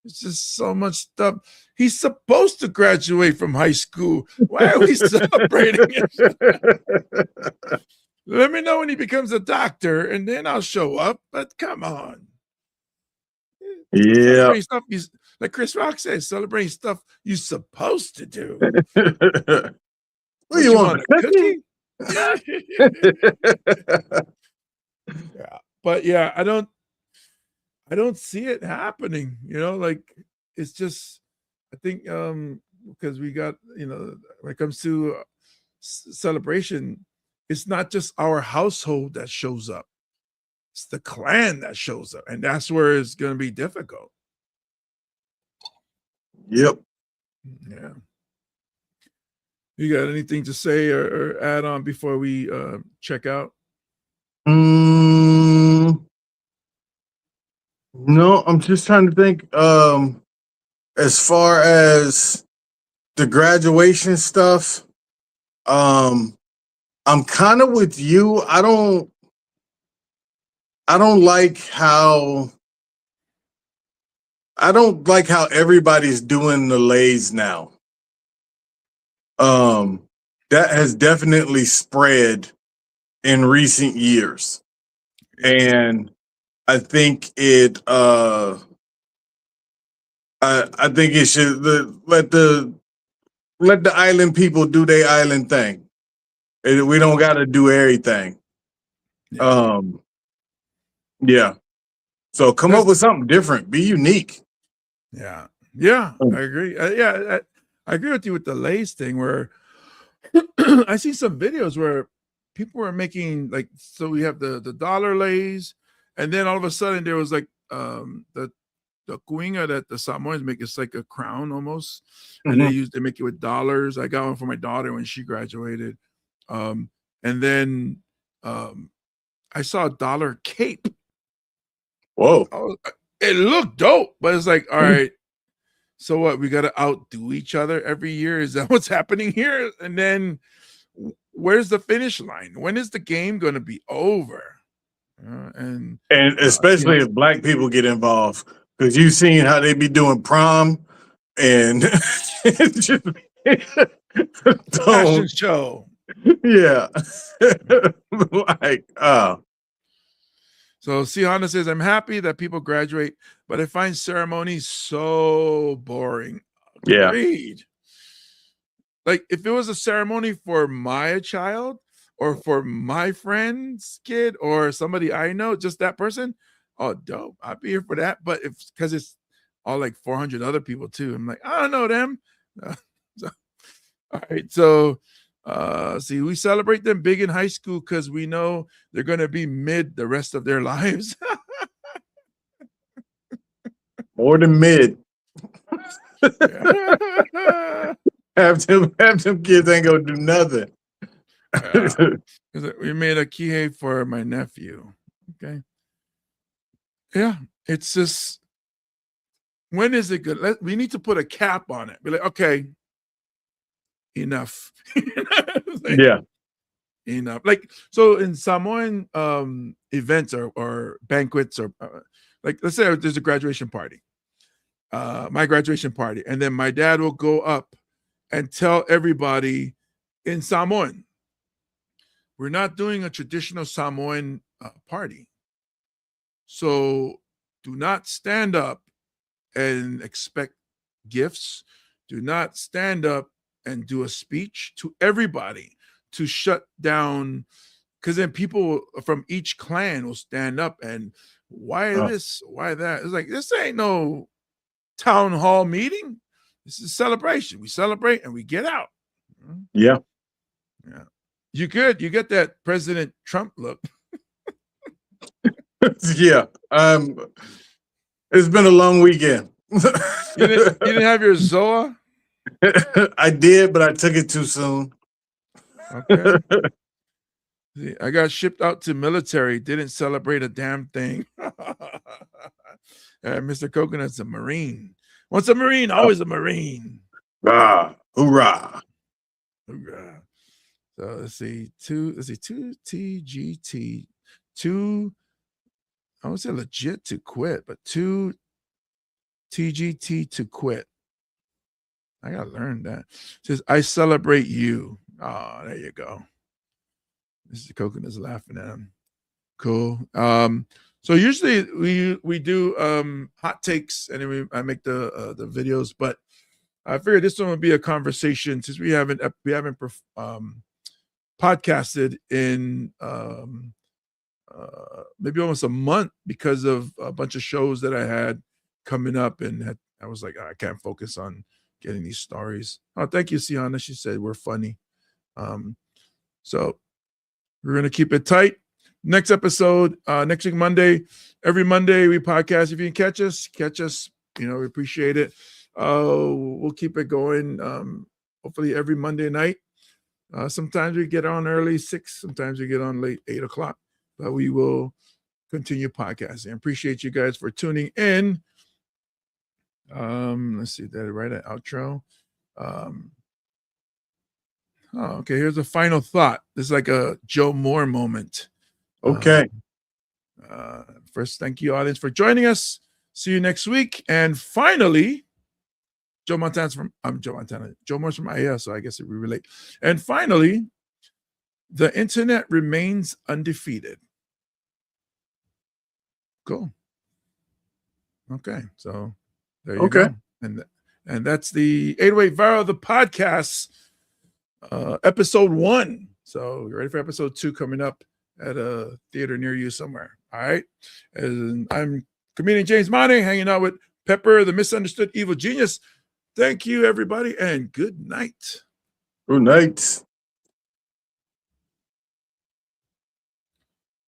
it's just so much stuff. He's supposed to graduate from high school. Why are we celebrating it? Let me know when he becomes a doctor and then I'll show up, but come on. Yeah. Stuff like Chris Rock says, celebrating stuff you're supposed to do. What you want, a cookie? Yeah, but yeah, I don't see it happening. Like it's just, I think because we got, when it comes to celebration, it's not just our household that shows up. It's the clan that shows up, and that's where it's going to be difficult. Yep. Yeah. You got anything to say or add on before we check out? No, I'm just trying to think. As far as the graduation stuff, I'm kind of with you. I don't like how everybody's doing the leis now. That has definitely spread in recent years. And I think I think it should let the island people do their island thing. We don't got to do everything. Yeah. So come up with something different. Be unique. Yeah. I agree. I agree with you with the leis thing where I see some videos where people are making so we have the dollar leis And then all of a sudden there was like the kuinga that the Samoans make. It's like a crown almost, and they make it with dollars. I got one for my daughter when she graduated. And then I saw a dollar cape. Whoa. It looked dope, but it's like, all right, so what? We got to outdo each other every year? Is that what's happening here? And then where's the finish line? When is the game going to be over? And especially if black people get involved, because you've seen how they be doing prom and just fashion show. Yeah. Like, So Sihana says, I'm happy that people graduate, but I find ceremonies so boring. Yeah. Agreed. Like if it was a ceremony for my child or for my friend's kid or somebody I know, just that person, oh, dope. I'd be here for that. But because it's all like 400 other people too. I'm like, I don't know them. All right. So see, we celebrate them big in high school because we know they're going to be mid the rest of their lives. More than mid. Have them kids ain't gonna do nothing. We made a kihei for my nephew. Okay. Yeah, it's just, when is it good? We need to put a cap on it. Be like, okay, enough. Like, yeah. Enough. Like, so in Samoan events or banquets or like, let's say there's a graduation party, my graduation party, and then my dad will go up and tell everybody in Samoan, we're not doing a traditional Samoan party. So do not stand up and expect gifts. Do not stand up and do a speech to everybody to shut down, because then people from each clan will stand up and why this, why that? It's like, this ain't no town hall meeting. This is a celebration. We celebrate and we get out. Yeah. Yeah. You get that President Trump look. Yeah. It's been a long weekend. You didn't have your Zoa? I did, but I took it too soon. Okay. See, I got shipped out to military, didn't celebrate a damn thing. Mr. Coconut's a Marine. Once a Marine, always a Marine. Hoorah. Hoorah. So let's see, two TGT, two, I would say legit to quit, but two TGT to quit. I gotta learn that. It says, I celebrate you. Oh, there you go. Mr. Coconut's laughing at him. Cool. So usually we do hot takes and then I make the videos, but I figured this one would be a conversation since we haven't podcasted in maybe almost a month because of a bunch of shows that I had coming up, and I was like, I can't focus on getting these stories. Oh, thank you, Siana. She said we're funny. So we're gonna keep it tight. Next episode, next week, Monday. Every Monday we podcast. If you can catch us. You know, we appreciate it. We'll keep it going. Hopefully every Monday night. Sometimes we get on early 6, sometimes we get on late 8 o'clock, but we will continue podcasting. I appreciate you guys for tuning in. Let's see, that right at outro. Okay, here's a final thought. This is like a Joe Moore moment. Okay. First, thank you, audience, for joining us. See you next week. And finally, Joe Moore's from IA, so I guess we relate. And finally, the internet remains undefeated. Cool. Okay, so there you go. And that's the 808 Viral, the podcast, episode 1. So you're ready for episode 2 coming up at a theater near you somewhere. All right. And I'm comedian James Money, hanging out with Pepper, the misunderstood evil genius. Thank you, everybody, and good night. Good night.